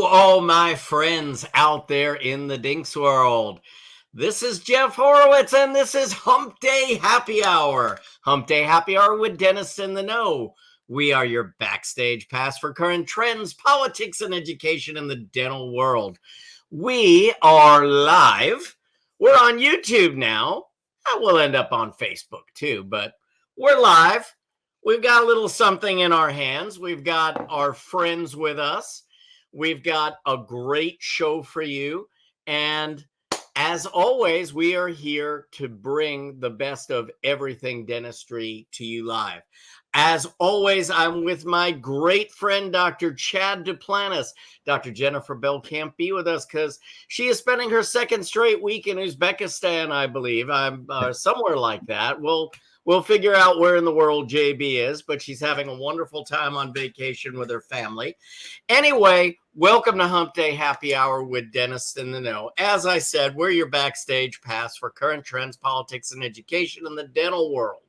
Hello, all my friends out there in the DINKS world. This is Jeff Horowitz, and this is Hump Day Happy Hour. Hump Day Happy Hour with Dentists in the Know. We are your backstage pass for current trends, politics, and education in the dental world. We are live. We're on YouTube now. We'll end up on Facebook too, but we're live. We've got a little something in our hands. We've got our friends with us. We've got a great show for you. And as always, we are here to bring the best of everything dentistry to you live. As always, I'm with my great friend, Dr. Chad Duplantis. Dr. Jennifer Bell can't be with us because she is spending her second straight week in Uzbekistan, I believe. I'm somewhere like that. We'll figure out where in the world JB is, but she's having a wonderful time on vacation with her family. Anyway, welcome to Hump Day Happy Hour with Dentists in the Know. As I said, we're your backstage pass for current trends, politics, and education in the dental world.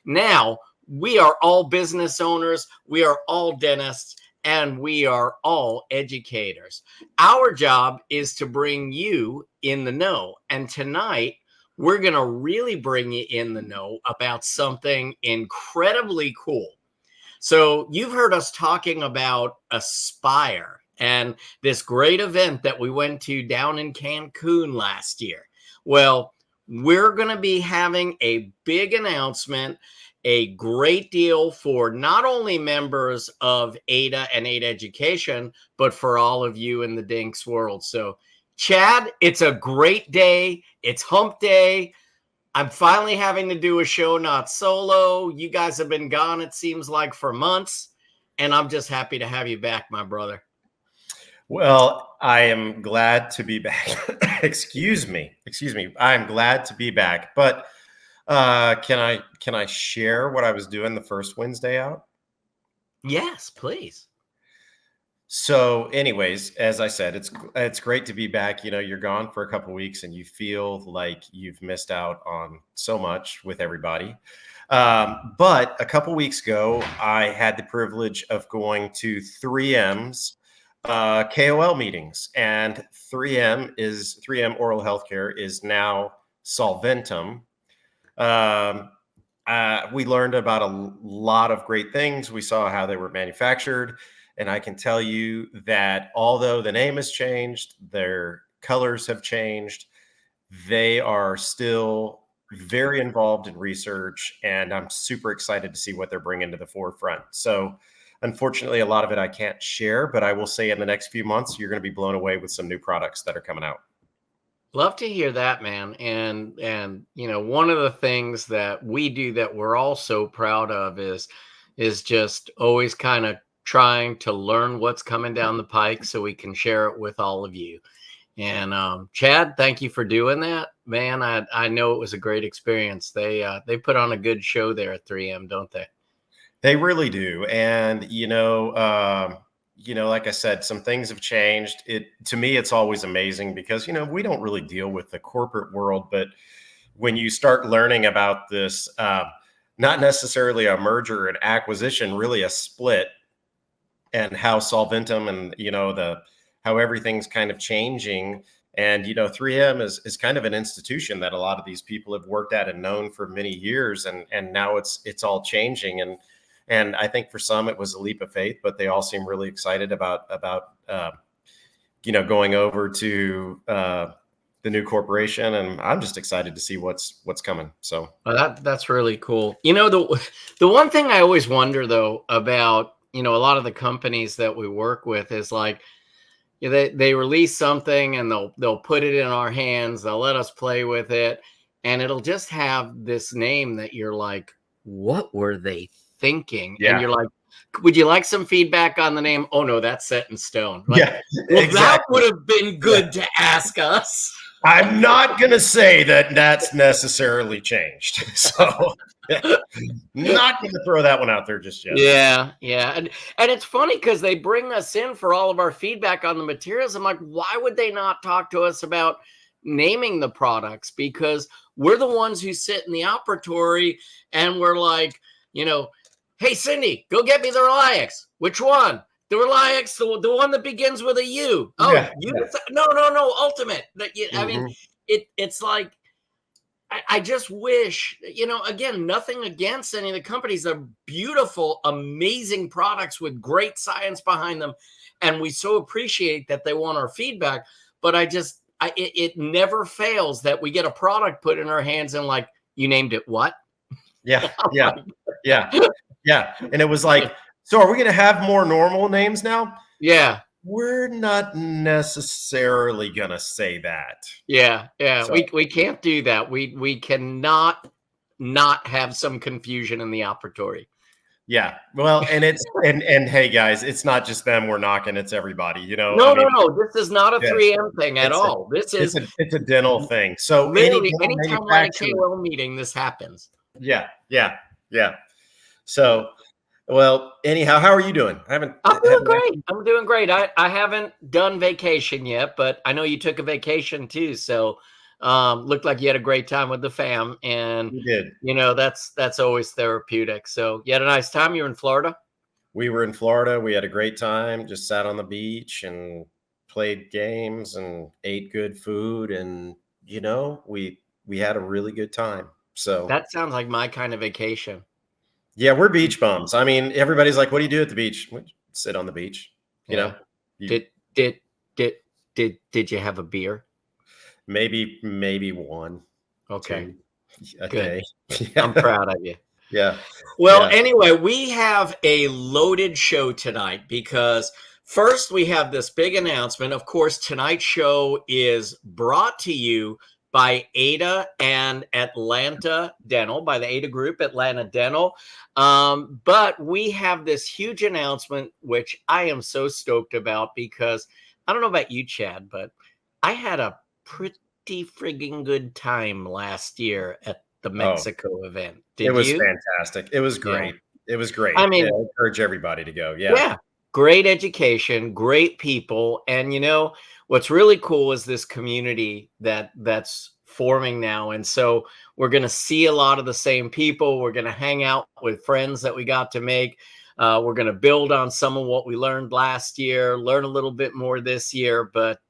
Now, we are all business owners, we are all dentists, and we are all educators. Our job is to bring you in the know. And tonight, we're going to really bring you in the know about something incredibly cool. So you've heard us talking about Aspire and this great event that we went to down in Cancun last year. Well, we're going to be having a big announcement, a great deal for not only members of AIDA and AIDA Education, but for all of you in the DINKS world. So Chad, it's a great day. It's Hump Day. I'm finally having to do a show, not solo. You guys have been gone, it seems like, for months. And I'm just happy to have you back, my brother. Well, I am glad to be back. Excuse me. I am glad to be back. But can I share what I was doing the first Wednesday out? Yes, please. So anyways, as I said, it's great to be back. You know, you're gone for a couple of weeks and you feel like you've missed out on so much with everybody. But a couple weeks ago, I had the privilege of going to 3M's KOL meetings, and 3M Oral Healthcare is now Solventum. We learned about a lot of great things. We saw how they were manufactured. And I can tell you that although the name has changed, their colors have changed, they are still very involved in research, and I'm super excited to see what they're bringing to the forefront. So unfortunately, a lot of it I can't share, but I will say in the next few months, you're going to be blown away with some new products that are coming out. Love to hear that, man. And you know, one of the things that we do that we're all so proud of is just always kind of trying to learn what's coming down the pike so we can share it with all of you. And Chad, thank you for doing that, man. I know it was a great experience. They put on a good show there at 3M, don't they? They really do. And you know, like I said, some things have changed. To me, it's always amazing because, you know, we don't really deal with the corporate world, but when you start learning about this, not necessarily a merger and acquisition, really a split, and how Solventum and, you know, how everything's kind of changing. And, you know, 3M is kind of an institution that a lot of these people have worked at and known for many years. And now it's all changing. And I think for some it was a leap of faith, but they all seem really excited about you know, going over to the new corporation. And I'm just excited to see what's coming. So that's really cool. You know, the one thing I always wonder though about, you know, a lot of the companies that we work with is like, you know, they release something and they'll put it in our hands. They'll let us play with it, and it'll just have this name that you're like, what were they thinking? Yeah. And you're like, would you like some feedback on the name? Oh no, that's set in stone. Like, yeah, well, exactly. That would have been good to ask us. I'm not going to say that that's necessarily changed. So not going to throw that one out there just yet. Yeah. And it's funny because they bring us in for all of our feedback on the materials. I'm like, why would they not talk to us about naming the products? Because we're the ones who sit in the operatory and we're like, you know, hey, Cindy, go get me the Reliax. Which one? The Reliance, the one that begins with a U. Oh, Yeah, no, Ultimate. I mean, Mhm. it's like I just wish, again, nothing against any of the companies. They're beautiful, amazing products with great science behind them, and we so appreciate that they want our feedback. But it never fails that we get a product put in our hands and like, you named it what? Yeah, yeah, yeah, yeah. And it was like, so are we going to have more normal names now? Yeah. We're not necessarily going to say that. Yeah, yeah, So, we can't do that. We cannot not have some confusion in the operatory. yeah. Well, and hey guys, it's not just them we're knocking, it's everybody, I No, no, mean, no. This is not a yeah, 3M thing at it's a all. This is it's a dental thing. So any literally dental anytime we're in a manufacturer, KOL meeting, this happens. yeah, yeah, yeah. So, well, anyhow, how are you doing? I haven't I'm doing haven't asked great. you. I'm doing great. I haven't done vacation yet, but I know you took a vacation too. So looked like you had a great time with the fam. And We did. that's always therapeutic. So you had a nice time. You're in Florida? We were in Florida. We had a great time. Just sat on the beach and played games and ate good food, and we had a really good time. So That sounds like my kind of vacation. yeah, we're beach bums. I mean, everybody's like, "What do you do at the beach?" We sit on the beach. You know, Yeah. you Did did did did you have a beer? maybe one, Okay, two a good. day. I'm Yeah, proud of you. yeah, Well, yeah. anyway, we have a loaded show tonight because first we have this big announcement. Of course, tonight's show is brought to you by AIDA and Atlanta Dental, by the AIDA Group, Atlanta Dental. But we have this huge announcement, which I am so stoked about because I don't know about you, Chad, but I had a pretty frigging good time last year at the Oh, Mexico event. it Did was you? fantastic. It was Yeah. great. It was great. I Yeah, mean, I encourage everybody to go. Yeah. yeah, great education, great people, and what's really cool is this community that's forming now. And so we're going to see a lot of the same people. We're going to hang out with friends that we got to make. We're going to build on some of what we learned last year, learn a little bit more this year. But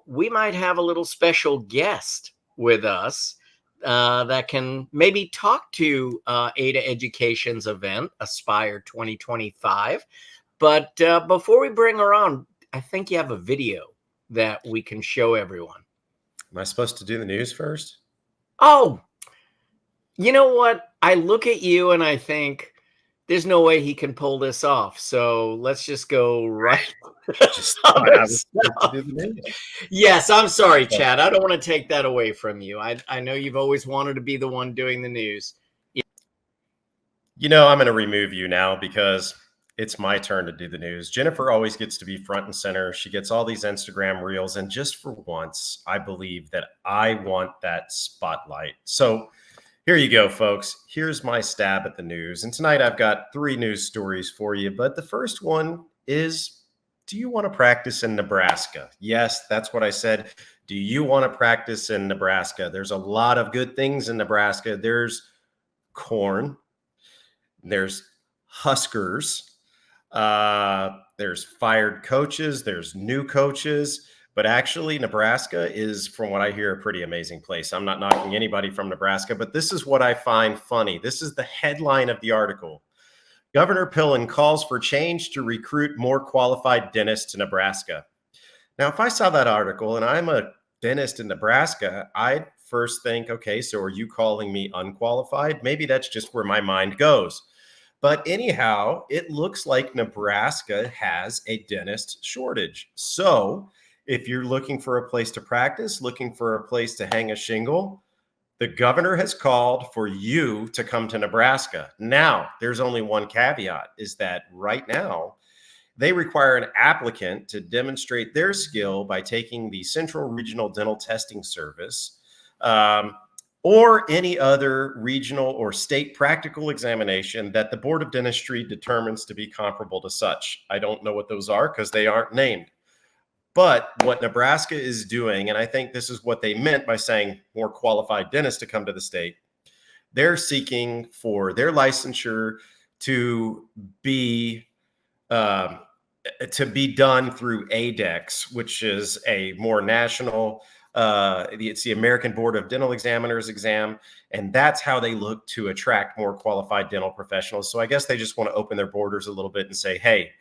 we might have a little special guest with us that can maybe talk to AIDA Education's event, Aspire 2025. But before we bring her on, I think you have a video that we can show everyone. Am I supposed to do the news first? Oh, you know what? I look at you and I think there's no way he can pull this off. So let's just go right to Just thought other I was supposed to stuff. do the news. Yes, I'm sorry, Yeah. Chad. I don't want to take that away from you. I know you've always wanted to be the one doing the news. I'm going to remove you now because it's my turn to do the news. Jennifer always gets to be front and center. She gets all these Instagram reels. And just for once, I believe that I want that spotlight. So here you go, folks. Here's my stab at the news. And tonight I've got 3 news stories for you. But the first one is, do you want to practice in Nebraska? Yes, that's what I said. Do you want to practice in Nebraska? There's a lot of good things in Nebraska. There's corn. There's Huskers. There's fired coaches. There's new coaches. But actually, Nebraska is, from what I hear, a pretty amazing place. I'm not knocking anybody from Nebraska, but this is what I find funny. This is the headline of the article. Governor Pillen calls for change to recruit more qualified dentists to Nebraska. Now, if I saw that article and I'm a dentist in Nebraska, I'd first think, okay, so are you calling me unqualified? Maybe that's just where my mind goes. But anyhow, it looks like Nebraska has a dentist shortage. So if you're looking for a place to practice, looking for a place to hang a shingle, the governor has called for you to come to Nebraska. Now, there's only one caveat, is that right now, they require an applicant to demonstrate their skill by taking the Central Regional Dental Testing Service or any other regional or state practical examination that the Board of Dentistry determines to be comparable to such. I don't know what those are because they aren't named. But what Nebraska is doing, and I think this is what they meant by saying more qualified dentists to come to the state, they're seeking for their licensure to be to be done through ADEX, which is a more national, it's the American Board of Dental Examiners exam. And that's how they look to attract more qualified dental professionals. So I guess they just want to open their borders a little bit and say, hey,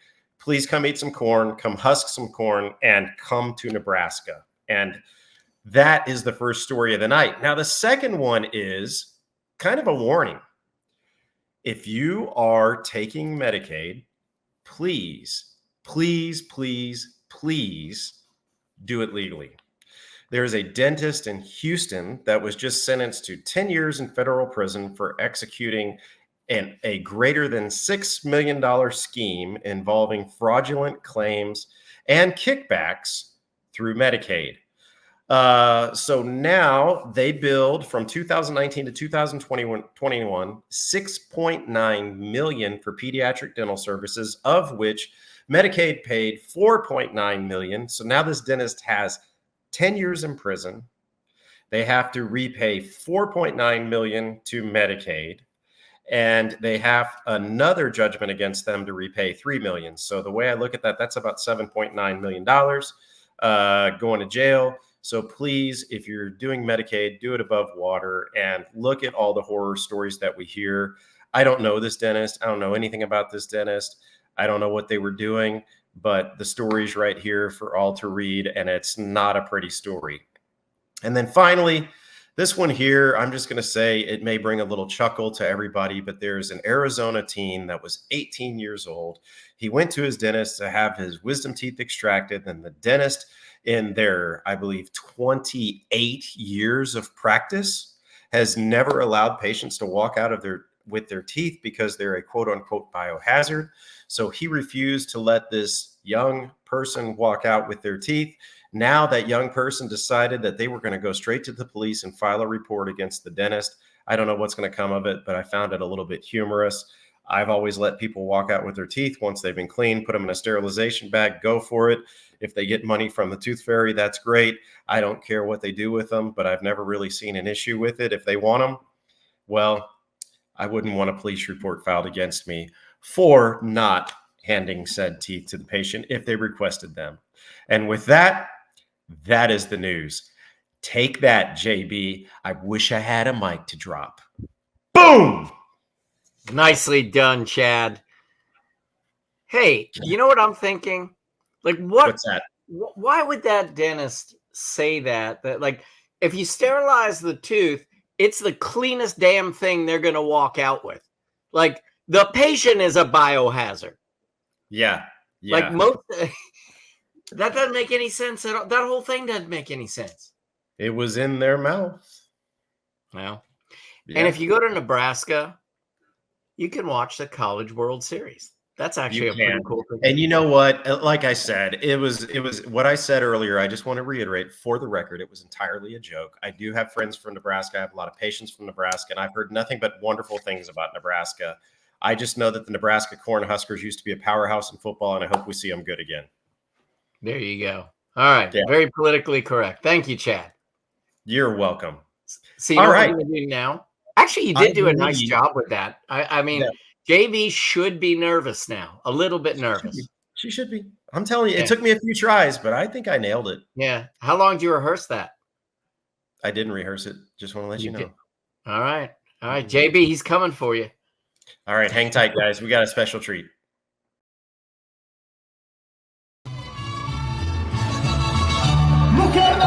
please come eat some corn, come husk some corn, and come to Nebraska. And that is the first story of the night. Now, the second one is kind of a warning. If you are taking Medicaid, please, please, please, please do it legally. There is a dentist in Houston that was just sentenced to 10 years in federal prison for executing a greater than $6 million scheme involving fraudulent claims and kickbacks through Medicaid. So now they billed from 2019 to 2021, $6.9 million for pediatric dental services, of which Medicaid paid $4.9 million. So now this dentist has 10 years in prison. They have to repay $4.9 million to Medicaid, and they have another judgment against them to repay $3 million. So the way I look at that, that's about $7.9 million going to jail. So please, if you're doing Medicaid, do it above water and look at all the horror stories that we hear. I don't know this dentist. I don't know anything about this dentist. I don't know what they were doing, but the story's right here for all to read, and it's not a pretty story. And then finally, this one here, I'm just going to say it may bring a little chuckle to everybody, but there's an Arizona teen that was 18 years old. He went to his dentist to have his wisdom teeth extracted, and the dentist, in their, I believe, 28 years of practice, has never allowed patients to walk out of with their teeth because they're a quote unquote biohazard. So he refused to let this young person walk out with their teeth. Now that young person decided that they were going to go straight to the police and file a report against the dentist. I don't know what's going to come of it, but I found it a little bit humorous. I've always let people walk out with their teeth once they've been cleaned, put them in a sterilization bag, go for it. If they get money from the tooth fairy, that's great. I don't care what they do with them, but I've never really seen an issue with it. If they want them, well, I wouldn't want a police report filed against me for not handing said teeth to the patient if they requested them. And with that, that is the news. Take that, JB. I wish I had a mic to drop. Boom! Nicely done, Chad. Hey, you know what I'm thinking? Like, what's that? Why would that dentist say that? That, like, if you sterilize the tooth, it's the cleanest damn thing they're going to walk out with. Like, the patient is a biohazard. Yeah. Like, most, that doesn't make any sense at all. That whole thing doesn't make any sense. It was in their mouth. Well, and if you go to Nebraska, you can watch the College World Series. That's actually a pretty cool thing. And you know what? Like I said, it was what I said earlier. I just want to reiterate for the record, it was entirely a joke. I do have friends from Nebraska. I have a lot of patients from Nebraska, and I've heard nothing but wonderful things about Nebraska. I just know that the Nebraska Cornhuskers used to be a powerhouse in football, and I hope we see them good again. There you go. All right. Yeah. Very politically correct. Thank you, Chad. You're welcome. See, what we're going to do now? Actually, you did do a nice job with that. I mean, JB should be nervous now, a little bit nervous. She should be. I'm telling you, it took me a few tries, but I think I nailed it. Yeah. How long did you rehearse that? I didn't rehearse it. Just want to let you know. All right. All right. JB, he's coming for you. All right. Hang tight, guys. We got a special treat.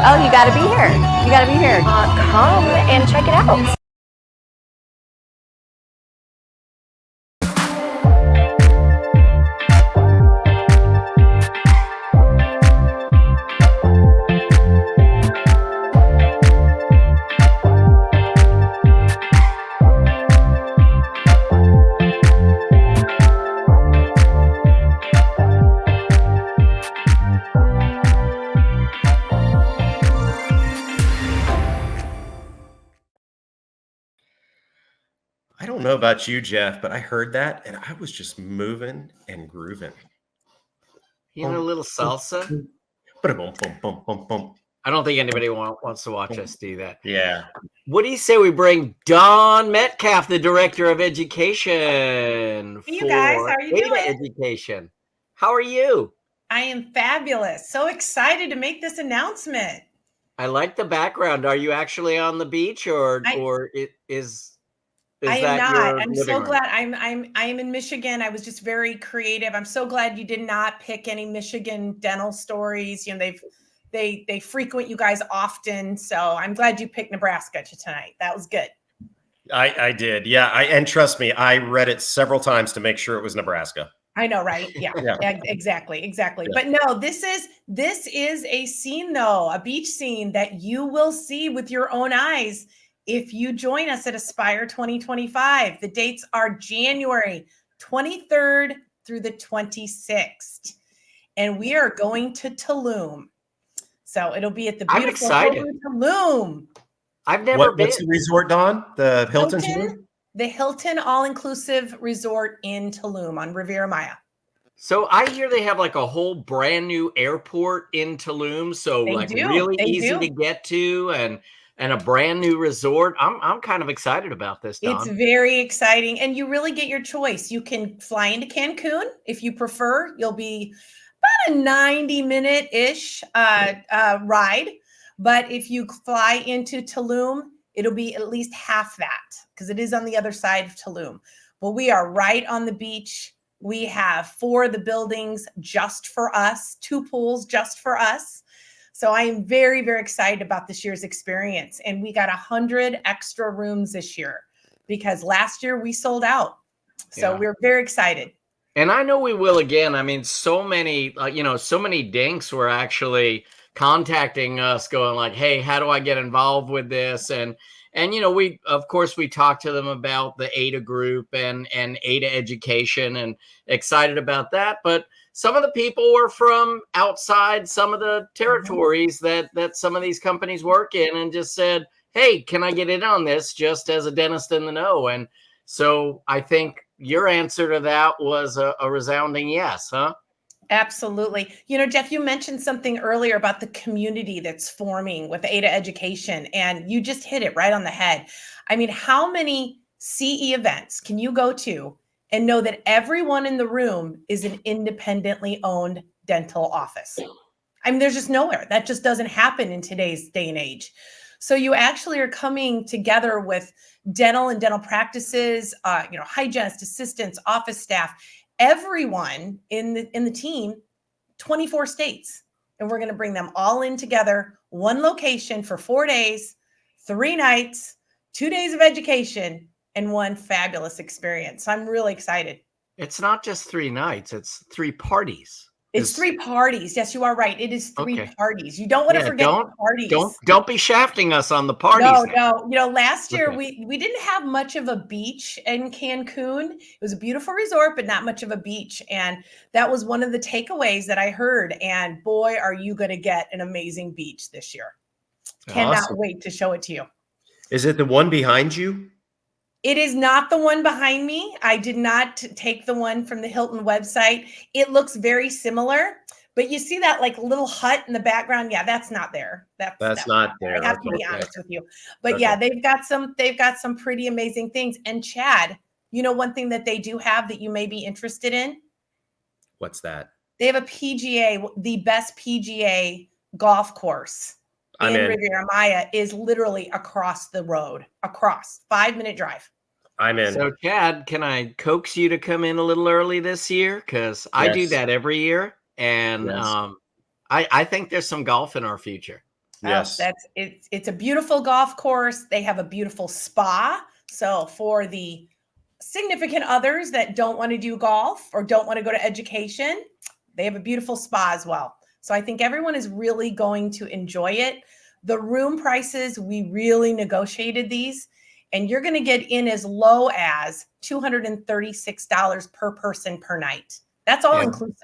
Oh, you got to be here. You got to be here. Come and check it out. I don't know about you, Jeff, but I heard that and I was just moving and grooving. You know, a little salsa? I don't think anybody wants to watch us do that. Yeah. What do you say we bring Dawn Metcalf, the Director of Education? Hey, you guys, how are you AIDA doing? Education. How are you? I am fabulous. So excited to make this announcement. I like the background. Are you actually on the beach, or I is am that not. your I'm living so room? glad. I am in Michigan. I was just very creative. I'm so glad you did not pick any Michigan dental stories. You know, they frequent you guys often. So I'm glad you picked Nebraska tonight. That was good. I did. Yeah. And trust me, I read it several times to make sure it was Nebraska. I know, right? Yeah, Yeah. exactly. Yeah. But no, this is a scene though, a beach scene that you will see with your own eyes if you join us at Aspire 2025. The dates are January 23rd through the 26th. And we are going to Tulum. So it'll be at the I'm beautiful excited. Hilton Tulum. I've never been. What's the resort, Dawn? The Hilton? The Hilton All-Inclusive Resort in Tulum on Riviera Maya. So I hear they have like a whole brand new airport in Tulum, so They like do. really They easy do. to get to, and a brand new resort. I'm kind of excited about this, Don. It's very exciting, and you really get your choice. You can fly into Cancun if you prefer. You'll be about a 90-minute-ish ride, but if you fly into Tulum, it'll be at least half that because it is on the other side of Tulum. But we are right on the beach. We have 4 of the buildings just for us, 2 pools just for us. So I am very, very excited about this year's experience. And we got 100 extra rooms this year because last year we sold out. So we're very excited. And I know we will again. I mean, so many, so many dinks were actually contacting us going like, hey, how do I get involved with this? And we, of course, we talked to them about the AIDA group and AIDA education and excited about that. But some of the people were from outside some of the territories that some of these companies work in and just said, hey, can I get in on this just as a dentist in the know? And so I think your answer to that was a resounding yes, huh? Absolutely. You know, Jeff, you mentioned something earlier about the community that's forming with AIDA education, and you just hit it right on the head. I mean, how many CE events can you go to and know that everyone in the room is an independently owned dental office? I mean, there's just nowhere. That just doesn't happen in today's day and age. So you actually are coming together with dental and dental practices, hygienists, assistants, office staff, everyone in the team, 24 states. And we're going to bring them all in together, one location for 4 days, 3 nights, 2 days of education, and one fabulous experience. So I'm really excited. It's not just 3 nights, it's 3 parties. It's 3 parties. Yes, you are right. It is 3 Okay. parties. You don't want to forget the parties. Don't be shafting us on the parties. No. You know, last year we didn't have much of a beach in Cancun. It was a beautiful resort, but not much of a beach. And that was one of the takeaways that I heard. And boy, are you going to get an amazing beach this year. Cannot wait to show it to you. Is it the one behind you? It is not the one behind me. I did not take the one from the Hilton website. It looks very similar, but you see that like little hut in the background? Yeah, that's not there. That's not there. I have to be honest with you. But yeah, they've got some pretty amazing things. And Chad, you know, one thing that they do have that you may be interested in? What's that? They have a PGA, the best PGA golf course in Riviera Maya is literally across the road, 5-minute drive. I'm in. So Chad, can I coax you to come in a little early this year? Because I do that every year. And I think there's some golf in our future. Yes. It's a beautiful golf course. They have a beautiful spa. So for the significant others that don't want to do golf or don't want to go to education, they have a beautiful spa as well. So I think everyone is really going to enjoy it. The room prices, we really negotiated these, and you're going to get in as low as $236 per person per night. That's all inclusive.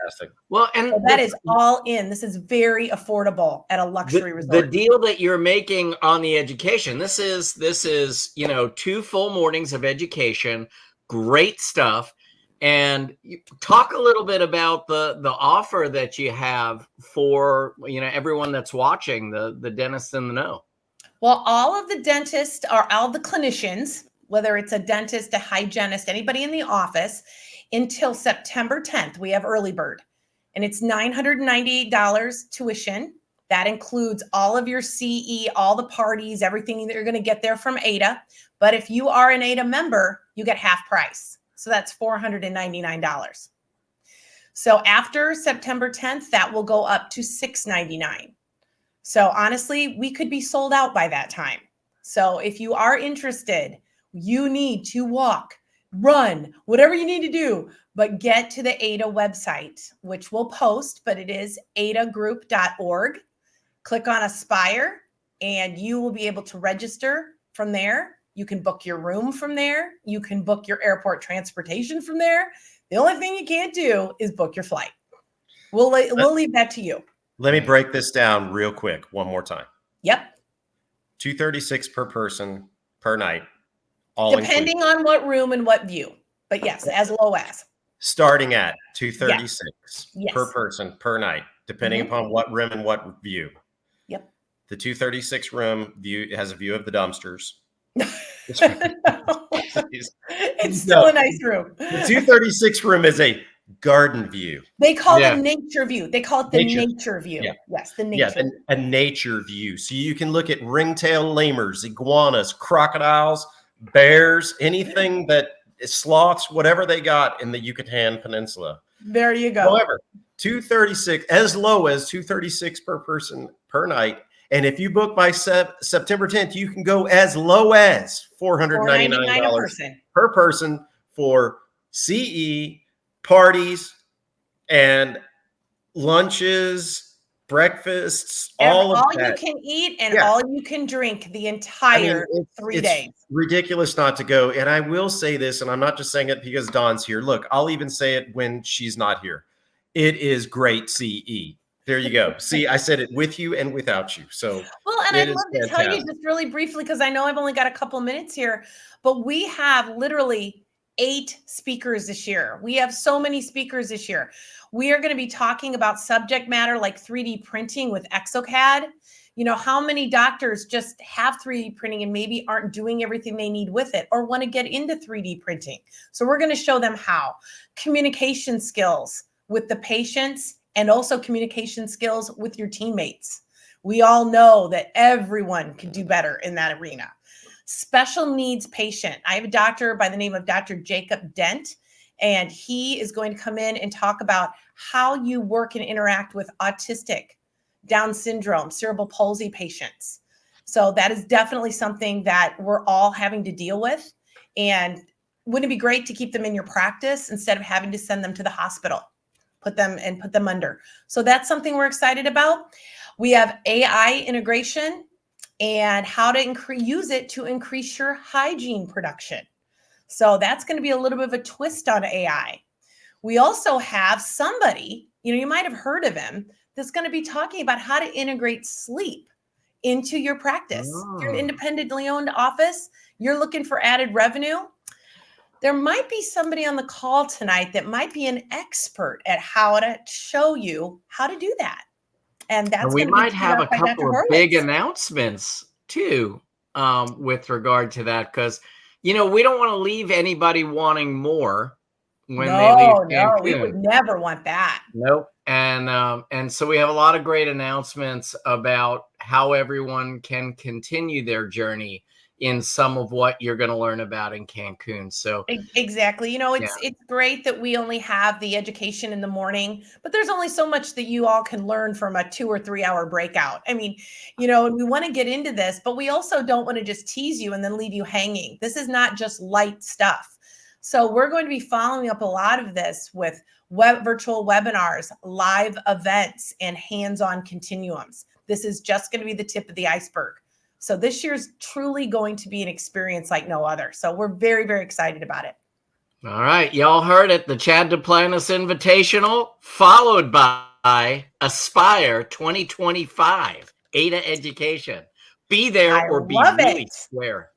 Well, and so that is all in. This is very affordable at a luxury resort. The deal that you're making on the education, this is 2 full mornings of education, great stuff. And talk a little bit about the offer that you have for everyone that's watching, the dentists in the know. Well, all of the dentists or all the clinicians, whether it's a dentist, a hygienist, anybody in the office, until September 10th, we have early bird. and it's $998 tuition. That includes all of your CE, all the parties, everything that you're going to get there from AIDA. But if you are an AIDA member, you get half price. So that's $499. So after September 10th, that will go up to $699. So honestly, we could be sold out by that time. So if you are interested, you need to walk, run, whatever you need to do, but get to the AIDA website, which we'll post, but it is aidagroup.org. Click on Aspire, and you will be able to register from there. You can book your room from there. You can book your airport transportation from there. The only thing you can't do is book your flight. We'll leave that to you. Let me break this down real quick one more time. Yep. $236 per person per night. Depending on what room and what view. But yes, as low as. Starting at $236 Yes. per person per night, depending upon what room and what view. Yep. The 236 room view has a view of the dumpsters. It's still a nice room. The 236 room is a garden view. They call it nature view. They call it the nature view. Yeah. Yes, the nature. Yeah, a nature view. So you can look at ringtail lemurs, iguanas, crocodiles, bears, anything that sloths, whatever they got in the Yucatan Peninsula. There you go. However, 236, as low as 236 per person per night. And if you book by September 10th, you can go as low as $499 per person for CE, parties, and lunches, breakfasts, all you can eat and all you can drink the entire 3 days. It's ridiculous not to go. And I will say this, and I'm not just saying it because Dawn's here. Look, I'll even say it when she's not here. It is great CE. There you go. See, I said it with you and without you. So well, and I'd love to tell you just really briefly, because I know I've only got a couple of minutes here, but we have literally 8 speakers this year. We have so many speakers this year. We are going to be talking about subject matter like 3D printing with exocad. You know, how many doctors just have 3D printing and maybe aren't doing everything they need with it or want to get into 3D printing. So we're going to show them how. Communication skills with the patients and also communication skills with your teammates. We all know that everyone can do better in that arena. Special needs patient. I have a doctor by the name of Dr. Jacob Dent, and he is going to come in and talk about how you work and interact with autistic, Down syndrome, cerebral palsy patients. So that is definitely something that we're all having to deal with. And wouldn't it be great to keep them in your practice instead of having to send them to the hospital? Put them under. So that's something we're excited about. We have AI integration and how to use it to increase your hygiene production. So that's going to be a little bit of a twist on AI. We also have somebody, you might have heard of him, that's going to be talking about how to integrate sleep into your practice. If you're an independently owned office, you're looking for added revenue. There might be somebody on the call tonight that might be an expert at how to show you how to do that. And that's we might have a couple of big announcements too, with regard to that, because we don't want to leave anybody wanting more when they leave Cancun. No, we would never want that. Nope. And so we have a lot of great announcements about how everyone can continue their journey in some of what you're going to learn about in Cancun. So exactly. It's great that we only have the education in the morning, but there's only so much that you all can learn from a 2 or 3 hour breakout. I mean, we want to get into this, but we also don't want to just tease you and then leave you hanging. This is not just light stuff. So we're going to be following up a lot of this with virtual webinars, live events, and hands-on continuums. This is just going to be the tip of the iceberg. So this year's truly going to be an experience like no other. So we're very, very excited about it. All right. Y'all heard it. The Chad Duplantis Invitational, followed by Aspire 2025, AIDA Education. Be there or be really square.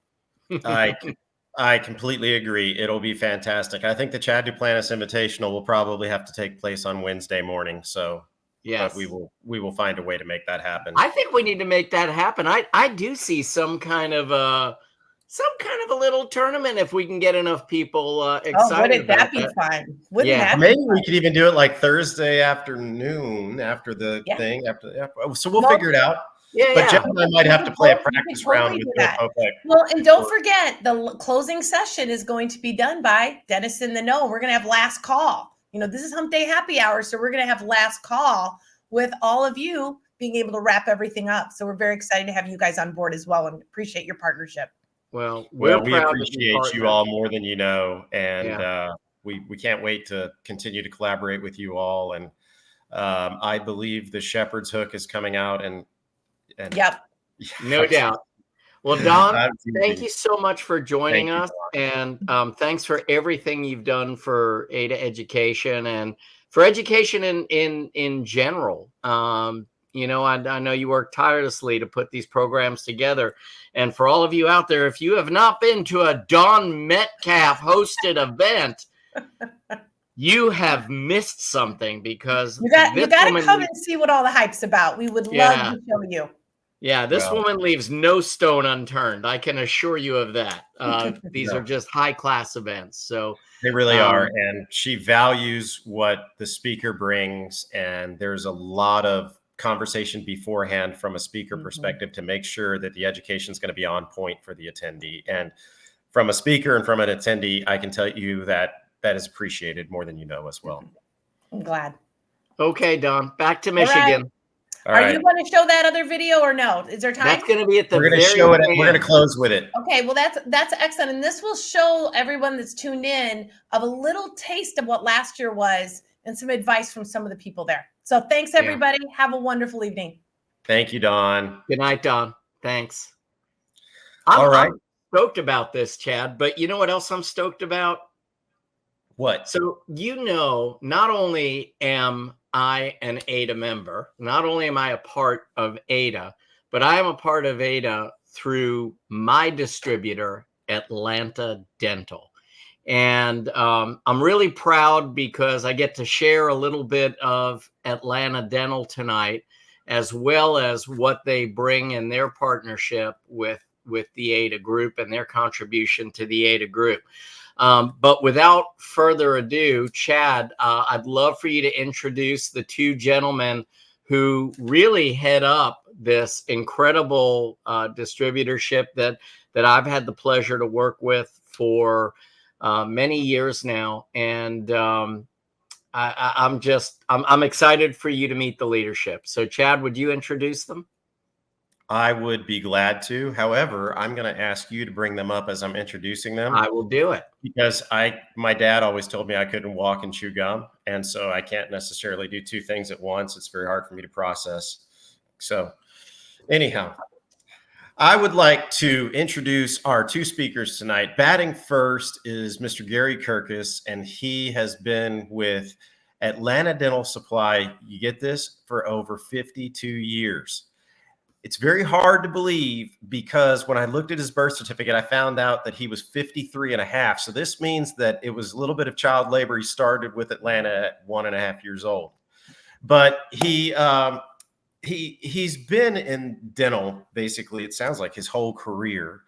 I completely agree. It'll be fantastic. I think the Chad Duplantis Invitational will probably have to take place on Wednesday morning. So yes, we will find a way to make that happen. I think we need to make that happen. I do see some kind of some kind of a little tournament if we can get enough people excited. Oh, wouldn't that about be that. fun? Wouldn't Yeah. that be Maybe fun? we could even do it like Thursday afternoon after the Yeah. thing. So we'll No. figure it out. Yeah, But yeah. Jeff and I might have to play a practice round with Bill Popek. Well, and don't forget, the closing session is going to be done by Dentists in the Know. We're going to have last call. You know, this is Hump Day Happy Hour, so we're going to have last call with all of you being able to wrap everything up. So we're very excited to have you guys on board as well and appreciate your partnership. Well, we proud to be appreciate you partners. all more than you know, and Yeah. we can't wait to continue to collaborate with you all. And I believe the Shepherd's Hook is coming out, and Yep. No doubt. Well, Don, thank you so much for joining us, and thanks for everything you've done for AIDA education and for education in general. You know, I know you work tirelessly to put these programs together, and for all of you out there, if you have not been to a Don Metcalf hosted event, you have missed something, because you got to come and see what all the hype's about. We would love to show you. Yeah, this woman leaves no stone unturned. I can assure you of that. These are just high-class events. So they really are. And she values what the speaker brings. And there's a lot of conversation beforehand from a speaker perspective to make sure that the education is going to be on point for the attendee. And from a speaker and from an attendee, I can tell you that that is appreciated more than you know as well. I'm glad. Okay, Don, back to Michigan. Are you going to show that other video or no? Is there time? That's going to be at the We're going to show it. We're going to close with it. Okay, well, that's excellent. And this will show everyone that's tuned in of a little taste of what last year was and some advice from some of the people there. So thanks, everybody. Have a wonderful evening. Thank you, Don. Good night, Don. Thanks. All right. I'm stoked about this, Chad, but you know what else I'm stoked about? What? So, you know, not only am I an AIDA member, not only am I a part of AIDA, but I am a part of AIDA through my distributor, Atlanta Dental. And I'm really proud because I get to share a little bit of Atlanta Dental tonight, as well as what they bring in their partnership with the AIDA group and their contribution to the AIDA group. But without further ado, Chad, I'd love for you to introduce the two gentlemen who really head up this incredible distributorship that I've had the pleasure to work with for many years now. And I'm excited for you to meet the leadership. So Chad, would you introduce them? I would be glad to. However, I'm going to ask you to bring them up as I'm introducing them. I will do it. Because my dad always told me I couldn't walk and chew gum. And so I can't necessarily do two things at once. It's very hard for me to process. So anyhow, I would like to introduce our two speakers tonight. Batting first is Mr. Gary Kirkus, and he has been with Atlanta Dental Supply, you get this, for over 52 years. It's very hard to believe because when I looked at his birth certificate, I found out that he was 53 and a half. So this means that it was a little bit of child labor. He started with Atlanta at 1.5 years old. But he's been in dental, basically, it sounds like his whole career.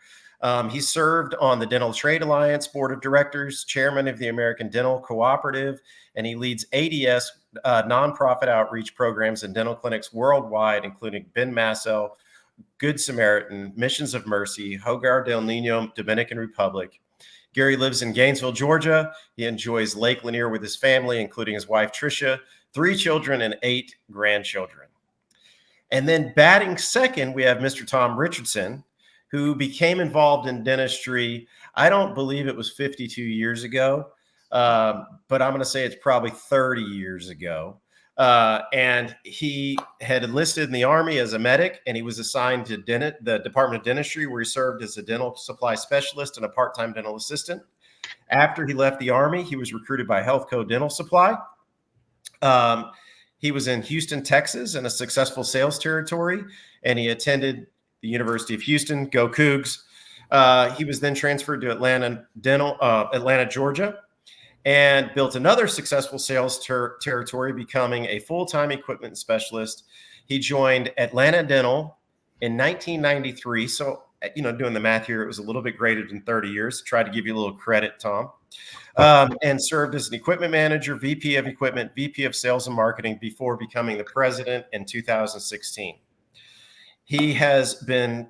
He served on the Dental Trade Alliance Board of Directors, chairman of the American Dental Cooperative, and he leads ADS nonprofit outreach programs and dental clinics worldwide, including Ben Massel, Good Samaritan, Missions of Mercy, Hogar del Nino, Dominican Republic. Gary lives in Gainesville, Georgia. He enjoys Lake Lanier with his family, including his wife, Tricia, 3 children and 8 grandchildren. And then batting second, we have Mr. Tom Richardson, who became involved in dentistry. I don't believe it was 52 years ago, but I'm going to say it's probably 30 years ago. And he had enlisted in the Army as a medic, and he was assigned to the Department of Dentistry, where he served as a dental supply specialist and a part-time dental assistant. After he left the Army, he was recruited by Healthco Dental Supply. He was in Houston, Texas, in a successful sales territory, and he attended the University of Houston, go Cougs. He was then transferred to Atlanta, Georgia, and built another successful sales territory, becoming a full-time equipment specialist. He joined Atlanta Dental in 1993. So doing the math here, it was a little bit greater than 30 years. Try to give you a little credit, Tom. And served as an equipment manager, VP of equipment, VP of sales and marketing before becoming the president in 2016. He has been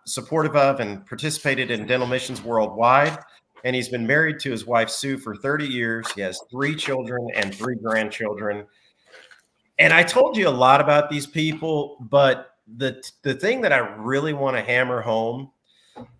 supportive of and participated in dental missions worldwide, and he's been married to his wife, Sue, for 30 years. He has 3 children and 3 grandchildren. And I told you a lot about these people, but the thing that I really want to hammer home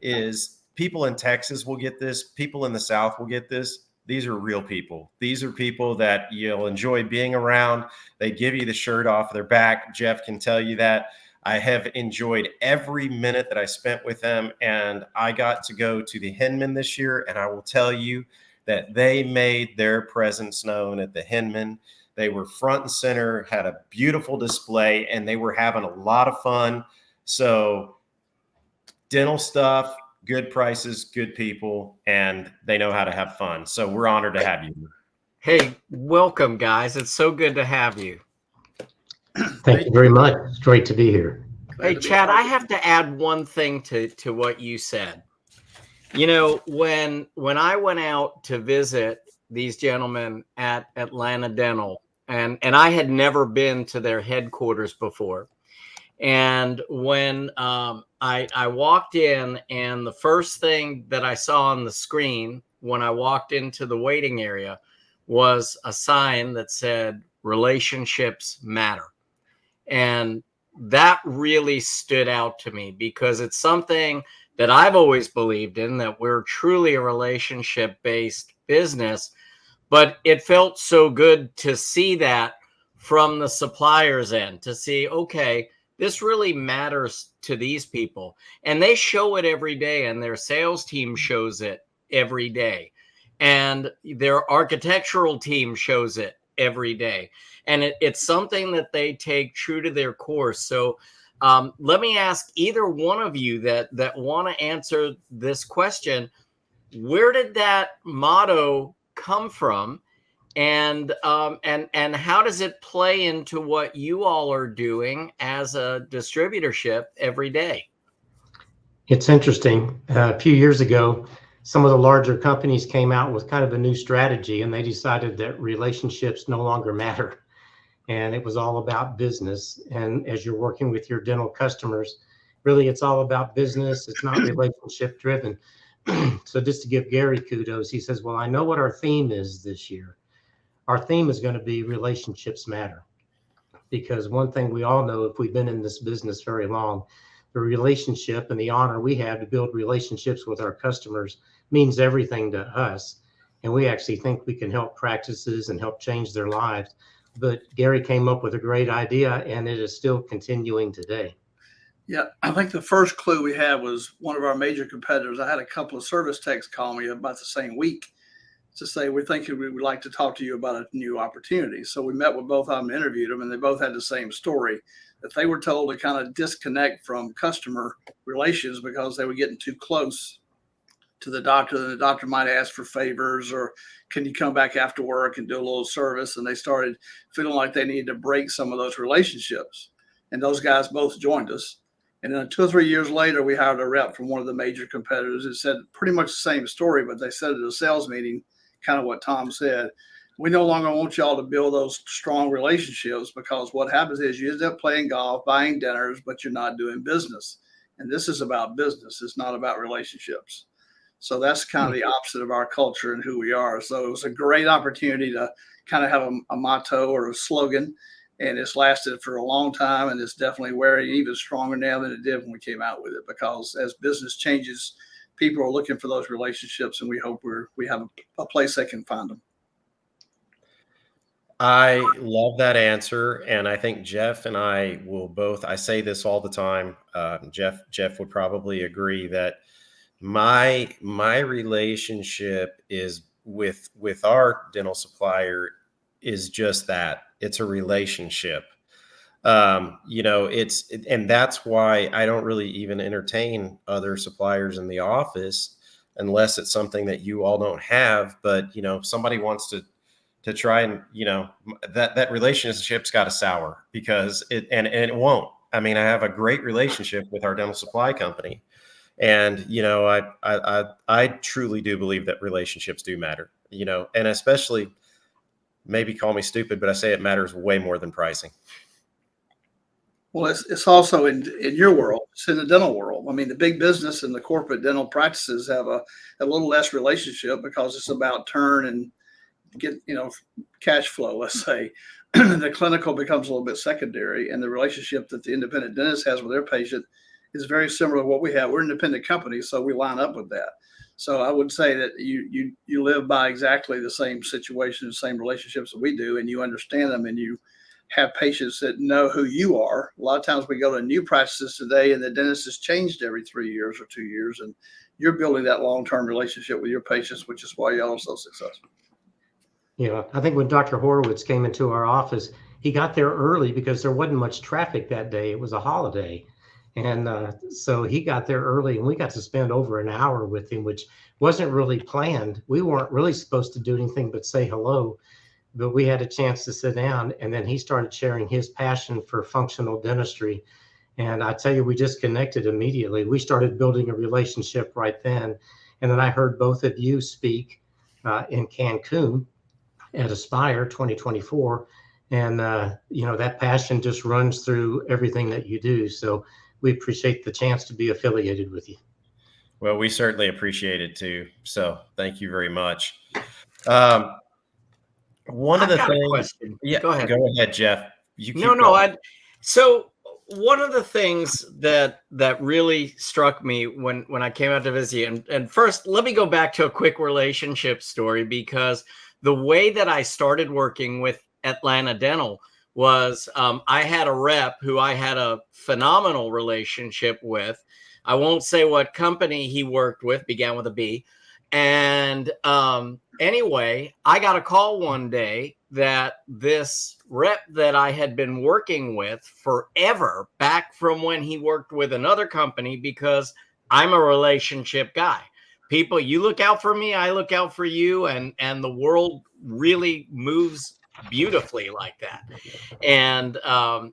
is people in Texas will get this. People in the South will get this. These are real people. These are people that you'll enjoy being around. They give you the shirt off their back. Jeff can tell you that. I have enjoyed every minute that I spent with them, and I got to go to the Hinman this year, and I will tell you that they made their presence known at the Hinman. They were front and center, had a beautiful display, and they were having a lot of fun. So dental stuff, good prices, good people, and they know how to have fun. So we're honored to have you. Hey, welcome, guys. It's so good to have you. Thank you very much. It's great to be here. Hey, Chad, I have to add one thing to what you said. When I went out to visit these gentlemen at Atlanta Dental, and I had never been to their headquarters before. And when I walked in, and the first thing that I saw on the screen when I walked into the waiting area was a sign that said, "Relationships matter." And that really stood out to me because it's something that I've always believed in, that we're truly a relationship-based business. But it felt so good to see that from the supplier's end, to see, okay, this really matters to these people. And they show it every day, and their sales team shows it every day. And their architectural team shows it every day. And it's something that they take true to their course. So let me ask either one of you that want to answer this question. Where did that motto come from? And how does it play into what you all are doing as a distributorship every day? It's interesting. A few years ago, some of the larger companies came out with kind of a new strategy, and they decided that relationships no longer matter. And it was all about business. And as you're working with your dental customers, really it's all about business. It's not relationship driven. So just to give Gary kudos, he says, well, I know what our theme is this year. Our theme is going to be relationships matter. Because one thing we all know, if we've been in this business very long, the relationship and the honor we have to build relationships with our customers means everything to us. And we actually think we can help practices and help change their lives. But Gary came up with a great idea, and it is still continuing today. Yeah, I think the first clue we had was one of our major competitors. I had a couple of service techs call me about the same week to say, we're thinking we would like to talk to you about a new opportunity. So we met with both of them, interviewed them, and they both had the same story, that they were told to kind of disconnect from customer relations because they were getting too close to the doctor. And the doctor might ask for favors, or can you come back after work and do a little service? And they started feeling like they needed to break some of those relationships. And those guys both joined us. And then 2 or 3 years later, we hired a rep from one of the major competitors. It said pretty much the same story, but they said at a sales meeting, kind of what Tom said. We no longer want y'all to build those strong relationships, because what happens is you end up playing golf, buying dinners, but you're not doing business. And this is about business. It's not about relationships. So that's kind of the opposite of our culture and who we are. So it was a great opportunity to kind of have a motto or a slogan, and it's lasted for a long time, and it's definitely wearing even stronger now than it did when we came out with it, because as business changes, people are looking for those relationships, and we hope we have a place they can find them. I love that answer. And I think Jeff and I will both, I say this all the time. Jeff would probably agree that my relationship is with our dental supplier is just that. It's a relationship. And that's why I don't really even entertain other suppliers in the office unless it's something that you all don't have. But, if somebody wants to try and, that relationship's got to sour, because it won't. I mean, I have a great relationship with our dental supply company. And, I truly do believe that relationships do matter, and especially, maybe call me stupid, but I say it matters way more than pricing. Well, it's also in your world. It's in the dental world. I mean, the big business and the corporate dental practices have a little less relationship because it's about turn and get, cash flow, let's say. The clinical becomes a little bit secondary, and the relationship that the independent dentist has with their patient is very similar to what we have. We're an independent company, so we line up with that. So I would say that you live by exactly the same situation, the same relationships that we do, and you understand them, and you have patients that know who you are. A lot of times we go to new practices today, and the dentist has changed every 3 years or 2 years, and you're building that long-term relationship with your patients, which is why y'all are so successful. I think when Dr. Horowitz came into our office, he got there early because there wasn't much traffic that day. It was a holiday. And so he got there early, and we got to spend over an hour with him, which wasn't really planned. We weren't really supposed to do anything but say hello, but we had a chance to sit down, and then he started sharing his passion for functional dentistry. And I tell you, we just connected immediately. We started building a relationship right then. And then I heard both of you speak in Cancun at Aspire 2024. And, that passion just runs through everything that you do. So we appreciate the chance to be affiliated with you. Well, we certainly appreciate it too. So thank you very much. One of the things, yeah, go ahead, Jeff. So one of the things that really struck me when I came out to visit you, and first, let me go back to a quick relationship story, because the way that I started working with Atlanta Dental was I had a rep who I had a phenomenal relationship with. I won't say what company he worked with, began with a B. And anyway, I got a call one day that this rep that I had been working with forever, back from when he worked with another company, because I'm a relationship guy. People, you look out for me, I look out for you, and the world really moves beautifully like that. And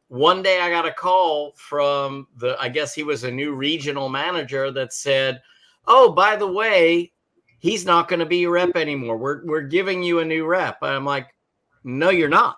one day I got a call from I guess he was a new regional manager, that said, "Oh, by the way, he's not going to be your rep anymore. We're giving you a new rep." And I'm like, "No, you're not."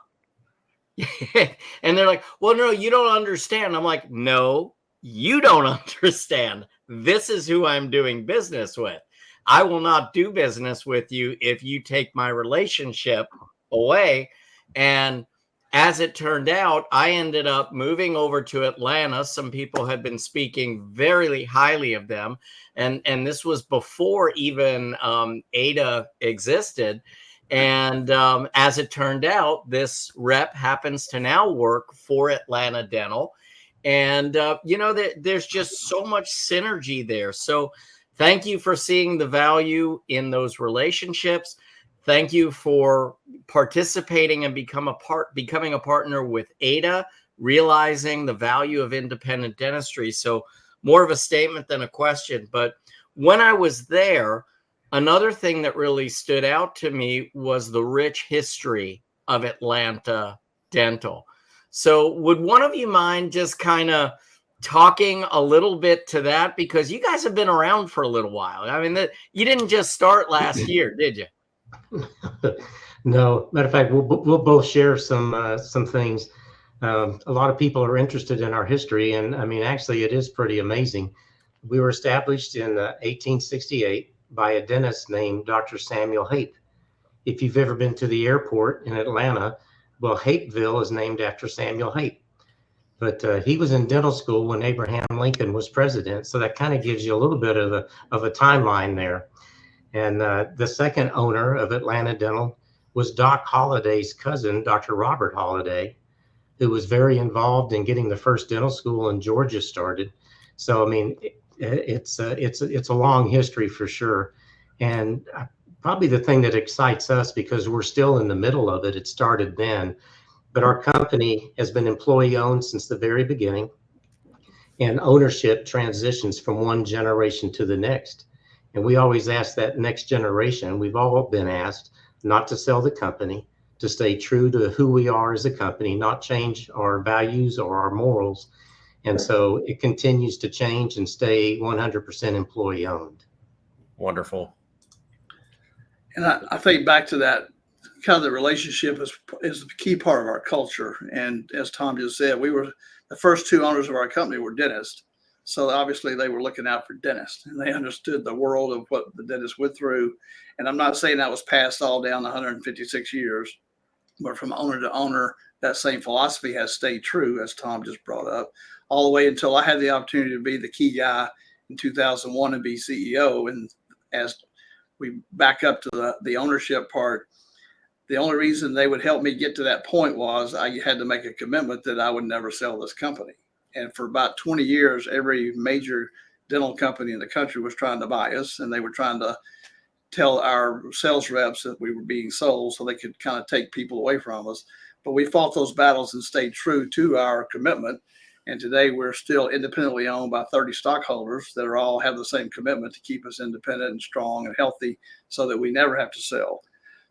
And they're like, "Well, no, you don't understand." I'm like, "No, you don't understand. This is who I'm doing business with. I will not do business with you if you take my relationship away." And as it turned out, I ended up moving over to Atlanta. Some people had been speaking very highly of them. And this was before even AIDA existed. And as it turned out, this rep happens to now work for Atlanta Dental. And, there's just so much synergy there. So thank you for seeing the value in those relationships. Thank you for participating and becoming a partner with AIDA, realizing the value of independent dentistry. So more of a statement than a question. But when I was there, another thing that really stood out to me was the rich history of Atlanta Dental. So would one of you mind just kind of talking a little bit to that? Because you guys have been around for a little while. I mean, you didn't just start last year, did you? No, matter of fact, we'll both share some things. A lot of people are interested in our history, and I mean, actually, it is pretty amazing. We were established in 1868 by a dentist named Dr. Samuel Hape. If you've ever been to the airport in Atlanta, well, Hapeville is named after Samuel Hape. But he was in dental school when Abraham Lincoln was president, so that kind of gives you a little bit of a timeline there. And the second owner of Atlanta Dental was Doc Holliday's cousin, Dr. Robert Holliday, who was very involved in getting the first dental school in Georgia started. So, I mean, it's a long history for sure. And probably the thing that excites us, because we're still in the middle of it, it started then, but our company has been employee owned since the very beginning, and ownership transitions from one generation to the next. And we always ask that next generation, we've all been asked not to sell the company, to stay true to who we are as a company, not change our values or our morals. And so it continues to change and stay 100% employee owned. Wonderful. And I think back to that kind of the relationship is the key part of our culture. And as Tom just said, we were the first two owners of our company were dentists. So obviously they were looking out for dentists and they understood the world of what the dentists went through. And I'm not saying that was passed all down 156 years, but from owner to owner, that same philosophy has stayed true, as Tom just brought up, all the way until I had the opportunity to be the key guy in 2001 and be CEO. And as we back up to the ownership part, the only reason they would help me get to that point was I had to make a commitment that I would never sell this company. And for about 20 years, every major dental company in the country was trying to buy us, and they were trying to tell our sales reps that we were being sold so they could kind of take people away from us. But we fought those battles and stayed true to our commitment. And today we're still independently owned by 30 stockholders that are all have the same commitment to keep us independent and strong and healthy so that we never have to sell.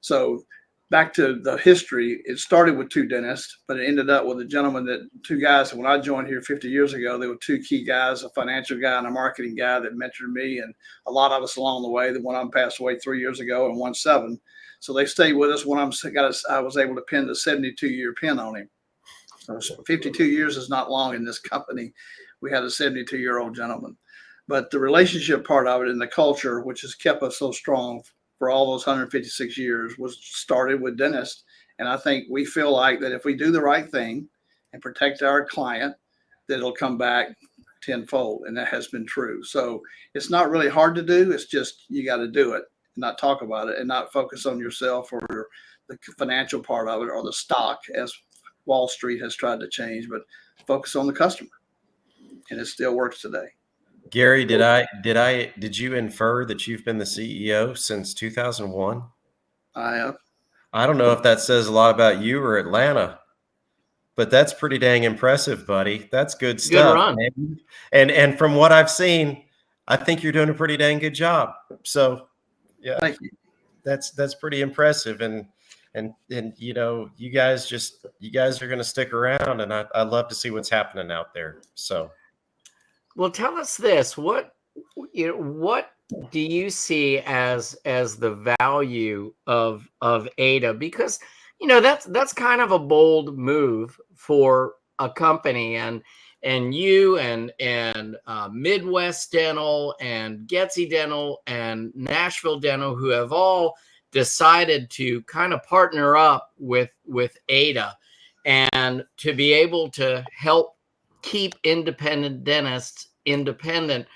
So back to the history, it started with two dentists, but it ended up with a gentleman two guys. When I joined here 50 years ago, there were two key guys, a financial guy and a marketing guy that mentored me and a lot of us along the way. The one of them passed away 3 years ago and 7. So they stayed with us. When I was able to pin the 72-year pin on him. So 52 years is not long in this company. We had a 72-year-old gentleman. But the relationship part of it and the culture, which has kept us so strong for all those 156 years, was started with dentists. And I think we feel like that if we do the right thing and protect our client, that it'll come back tenfold. And that has been true. So it's not really hard to do. It's just, you got to do it, not talk about it, and not focus on yourself or the financial part of it or the stock as Wall Street has tried to change, but focus on the customer. And it still works today. Gary, did you infer that you've been the CEO since 2001? I have. I don't know if that says a lot about you or Atlanta, but that's pretty dang impressive, buddy. That's good stuff. Good run. Man. And from what I've seen, I think you're doing a pretty dang good job. So yeah, Thank you. that's pretty impressive. And you know, you guys are going to stick around, and I love to see what's happening out there. So. Well, tell us this: what do you see as the value of AIDA? Because that's kind of a bold move for a company, and you and Midwest Dental and Getsy Dental and Nashville Dental, who have all decided to kind of partner up with AIDA and to be able to help keep independent dentists independent.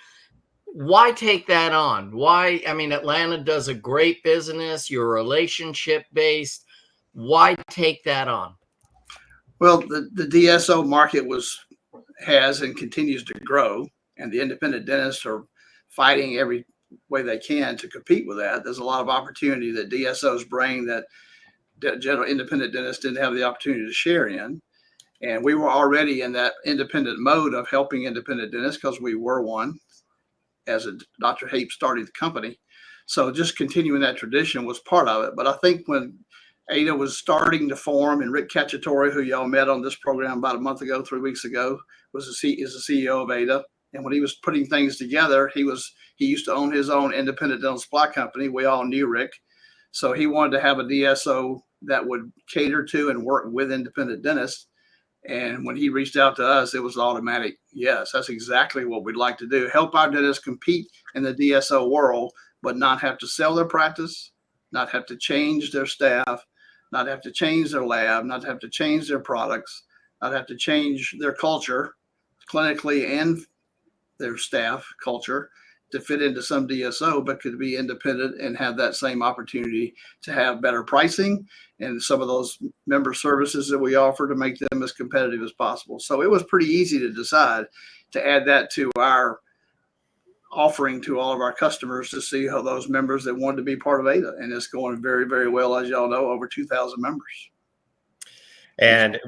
Why take that on? Why? I mean, Atlanta does a great business. You're relationship based. Why take that on? Well, the DSO market has and continues to grow, and the independent dentists are fighting every way they can to compete with that. There's a lot of opportunity that DSOs bring that general independent dentists didn't have the opportunity to share in. And we were already in that independent mode of helping independent dentists because we were one as Dr. Hape started the company. So just continuing that tradition was part of it. But I think when AIDA was starting to form, and Rick Cacciatore, who y'all met on this program about a month ago, 3 weeks ago, is the CEO of AIDA. And when he was putting things together, he used to own his own independent dental supply company. We all knew Rick. So he wanted to have a DSO that would cater to and work with independent dentists. And when he reached out to us, it was automatic. Yes, that's exactly what we'd like to do. Help our dentists compete in the DSO world, but not have to sell their practice, not have to change their staff, not have to change their lab, not have to change their products, not have to change their culture clinically and their staff culture to fit into some DSO, but could be independent and have that same opportunity to have better pricing and some of those member services that we offer to make them as competitive as possible. So it was pretty easy to decide to add that to our offering to all of our customers to see how those members that wanted to be part of AIDA. And it's going very, very well, as y'all know, over 2,000 members. And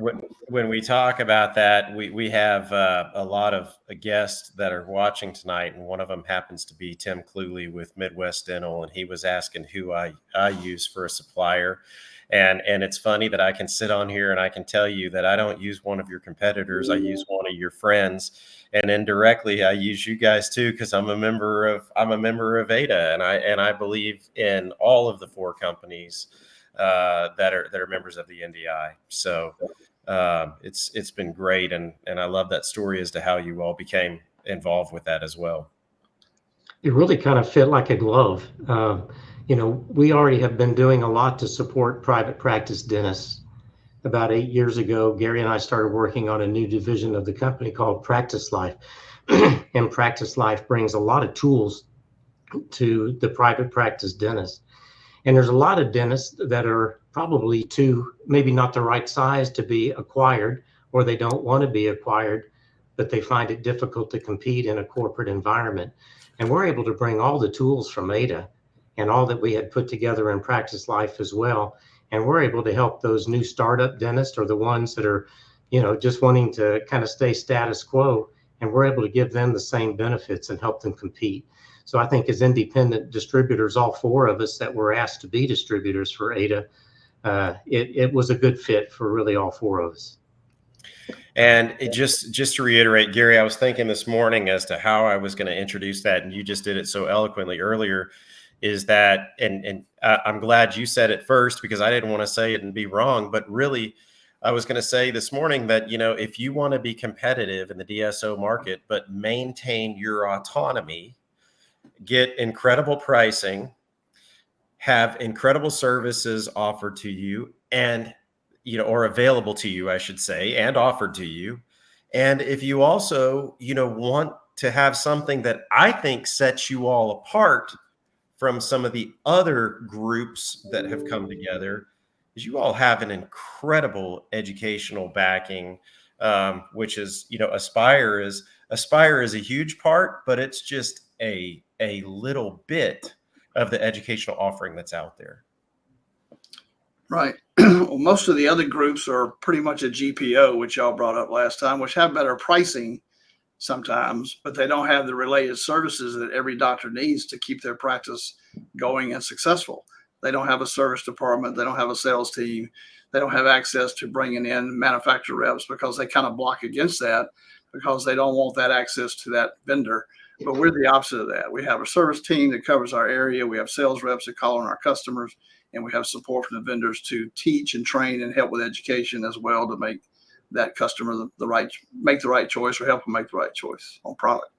when we talk about that, we have a lot of guests that are watching tonight, and one of them happens to be Tim Cluley with Midwest Dental, and he was asking who I use for a supplier. And it's funny that I can sit on here and I can tell you that I don't use one of your competitors. I use one of your friends, and indirectly I use you guys too, because I'm a member of AIDA, and I believe in all of the 4 companies that are members of the NDI. So it's been great, and I love that story as to how you all became involved with that as well. It really kind of fit like a glove. We already have been doing a lot to support private practice dentists. About 8 years ago, Gary and I started working on a new division of the company called Practice Life. And Practice Life brings a lot of tools to the private practice dentist. And there's a lot of dentists that are probably maybe not the right size to be acquired, or they don't want to be acquired, but they find it difficult to compete in a corporate environment. And we're able to bring all the tools from AIDA and all that we had put together in Practice Life as well. And we're able to help those new startup dentists, or the ones that are, just wanting to kind of stay status quo. And we're able to give them the same benefits and help them compete. So I think as independent distributors, all 4 of us that were asked to be distributors for AIDA, it was a good fit for really all 4 of us. And just to reiterate, Gary, I was thinking this morning as to how I was going to introduce that, and you just did it so eloquently earlier, is that, and I'm glad you said it first, because I didn't want to say it and be wrong, but really I was going to say this morning that, if you want to be competitive in the DSO market, but maintain your autonomy, get incredible pricing, have incredible services offered to you, and or available to you, I should say, and offered to you. And if you also, want to have something that I think sets you all apart from some of the other groups that have come together, is you all have an incredible educational backing, which is, Aspire is a huge part, but it's just a little bit of the educational offering that's out there. Right. Well, most of the other groups are pretty much a GPO, which y'all brought up last time, which have better pricing sometimes, but they don't have the related services that every doctor needs to keep their practice going and successful. They don't have a service department. They don't have a sales team. They don't have access to bringing in manufacturer reps, because they kind of block against that, because they don't want that access to that vendor. But we're the opposite of that. We have a service team that covers our area. We have sales reps that call on our customers, and we have support from the vendors to teach and train and help with education as well, to make that customer make the right choice, or help them make the right choice on product.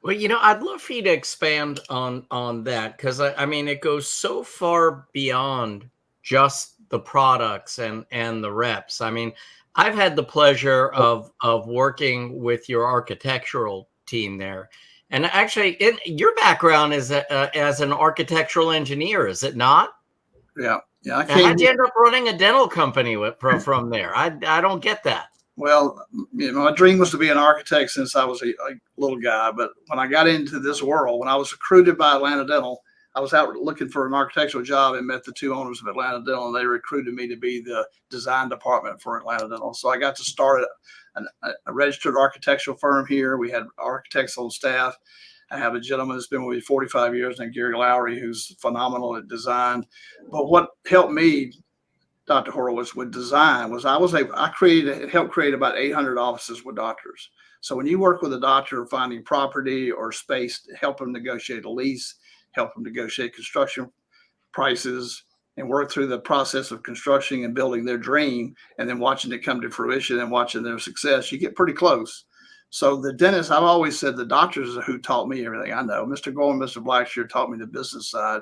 Well, I'd love for you to expand on that, because I mean, it goes so far beyond just the products and the reps. I mean, I've had the pleasure of working with your architectural team there. And actually, your background is as an architectural engineer, is it not? Yeah. How'd you end up running a dental company from there? I don't get that. Well, my dream was to be an architect since I was a little guy. But when I got into this world, when I was recruited by Atlanta Dental, I was out looking for an architectural job and met the 2 owners of Atlanta Dental, and they recruited me to be the design department for Atlanta Dental. So I got to start a registered architectural firm here. We had architects on staff. I have a gentleman that's been with me 45 years named Gary Lowry, who's phenomenal at design. But what helped me, Dr. Horowitz, with design was I helped create about 800 offices with doctors. So when you work with a doctor finding property or space to help them negotiate a lease, help them negotiate construction prices, and work through the process of construction and building their dream, and then watching it come to fruition and watching their success, you get pretty close. So the dentist, I've always said the doctors are who taught me everything I know. Mr. Gore and Mr. Blackshear taught me the business side,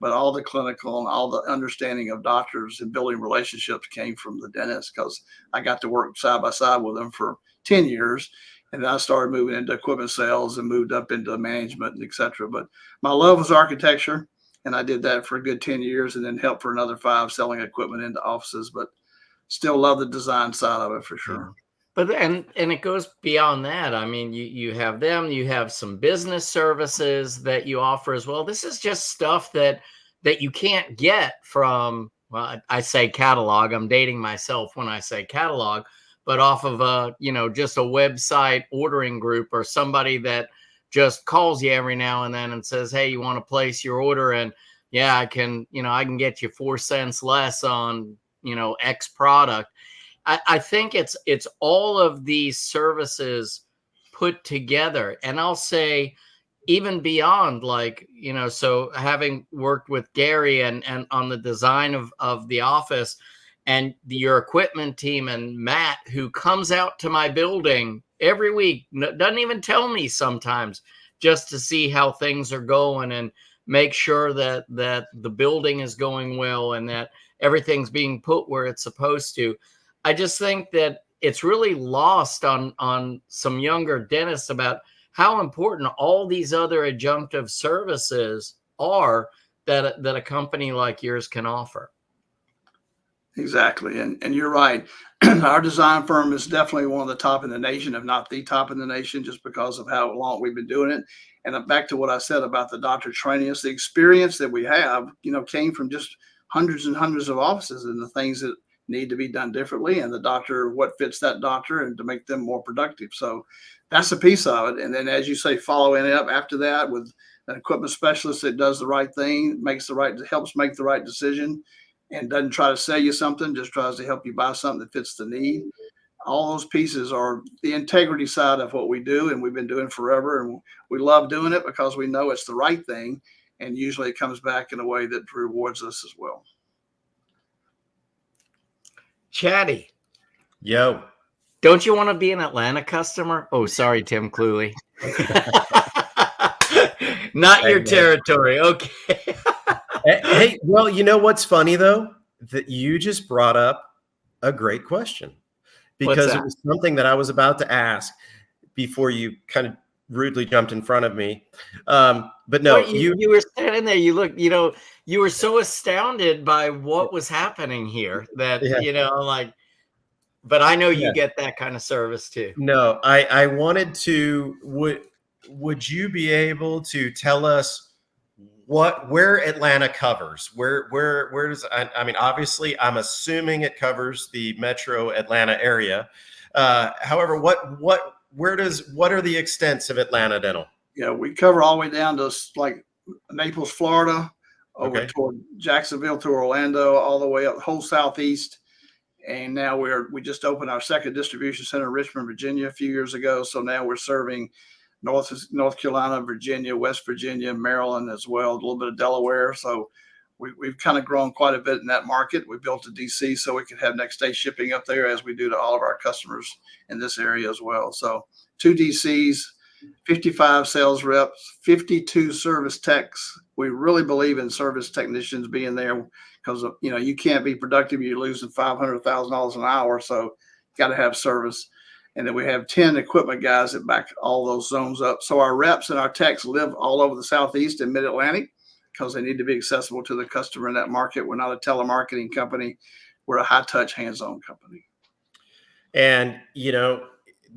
but all the clinical and all the understanding of doctors and building relationships came from the dentist, because I got to work side by side with them for 10 years. And then I started moving into equipment sales and moved up into management, et cetera. But my love was architecture, and I did that for a good 10 years, and then helped for another 5 selling equipment into offices, but still love the design side of it for sure. But and it goes beyond that. I mean, you have them, you have some business services that you offer as well. This is just stuff that you can't get from, well, I say catalog. I'm dating myself when I say catalog, but off of just a website ordering group, or somebody that just calls you every now and then and says, hey, you want to place your order? And yeah, I can, I can get you 4 cents less on, X product. I think it's all of these services put together. And I'll say even beyond, like, so having worked with Gary and on the design of the office, and your equipment team, and Matt, who comes out to my building every week, doesn't even tell me sometimes, just to see how things are going and make sure that the building is going well and that everything's being put where it's supposed to. I just think that it's really lost on some younger dentists about how important all these other adjunctive services are that a company like yours can offer. Exactly. And you're right. Our design firm is definitely one of the top in the nation, if not the top in the nation, just because of how long we've been doing it. And back to what I said about the doctor training us, the experience that we have, came from just hundreds and hundreds of offices and the things that need to be done differently, and the doctor, what fits that doctor, and to make them more productive. So that's a piece of it. And then, as you say, following up after that with an equipment specialist that does the right thing, helps make the right decision, and doesn't try to sell you something, just tries to help you buy something that fits the need. All those pieces are the integrity side of what we do, and we've been doing forever, and we love doing it because we know it's the right thing, and usually it comes back in a way that rewards us as well. Chatty. Yo. Don't you want to be an Atlanta customer? Oh, sorry, Tim Cluley. Not your territory. Okay. Hey, well, you know what's funny, though? That you just brought up a great question, because it was something that I was about to ask before you kind of rudely jumped in front of me. But no, well, you were standing there. You look, you were so astounded by what was happening here that, but I know you get that kind of service too. No, I wanted to, would you be able to tell us where Atlanta covers? Where does, I mean, obviously I'm assuming it covers the metro Atlanta area. However, what are the extents of Atlanta Dental? Yeah, we cover all the way down to like Naples, Florida, over toward Jacksonville to Orlando, all the way up the whole Southeast. And now we just opened our second distribution center in Richmond, Virginia a few years ago. So now we're serving North Carolina, Virginia, West Virginia, Maryland as well, a little bit of Delaware. So we've kind of grown quite a bit in that market. We built a DC so we could have next day shipping up there, as we do to all of our customers in this area as well. So 2 DCs, 55 sales reps, 52 service techs. We really believe in service technicians being there because, you can't be productive. You're losing $500,000 an hour. So you got to have service. And then we have 10 equipment guys that back all those zones up. So our reps and our techs live all over the Southeast and Mid-Atlantic because they need to be accessible to the customer in that market. We're not a telemarketing company. We're a high-touch, hands-on company. And,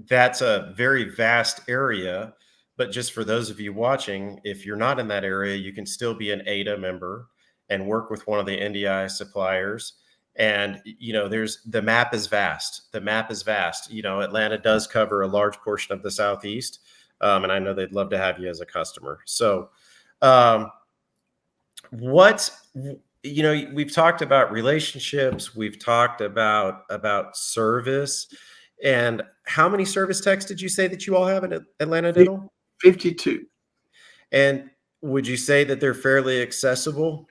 that's a very vast area. But just for those of you watching, if you're not in that area, you can still be an AIDA member and work with one of the NDI suppliers. And, the map is vast. The map is vast. Atlanta does cover a large portion of the Southeast. And I know they'd love to have you as a customer. So we've talked about relationships. We've talked about service. And how many service techs did you say that you all have at Atlanta Dental? 52. And would you say that they're fairly accessible?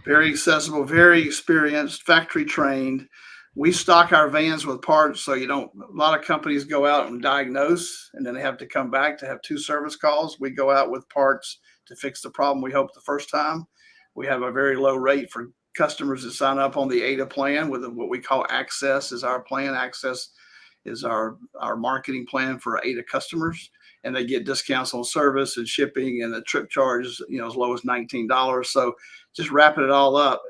Very accessible, very experienced, factory trained. We stock our vans with parts. So a lot of companies go out and diagnose, and then they have to come back to have 2 service calls. We go out with parts to fix the problem we hope the first time. We have a very low rate for customers that sign up on the AIDA plan with what we call Access is our plan. Access is our marketing plan for AIDA customers. And they get discounts on service and shipping, and the trip charge is, as low as $19. So just wrapping it all up,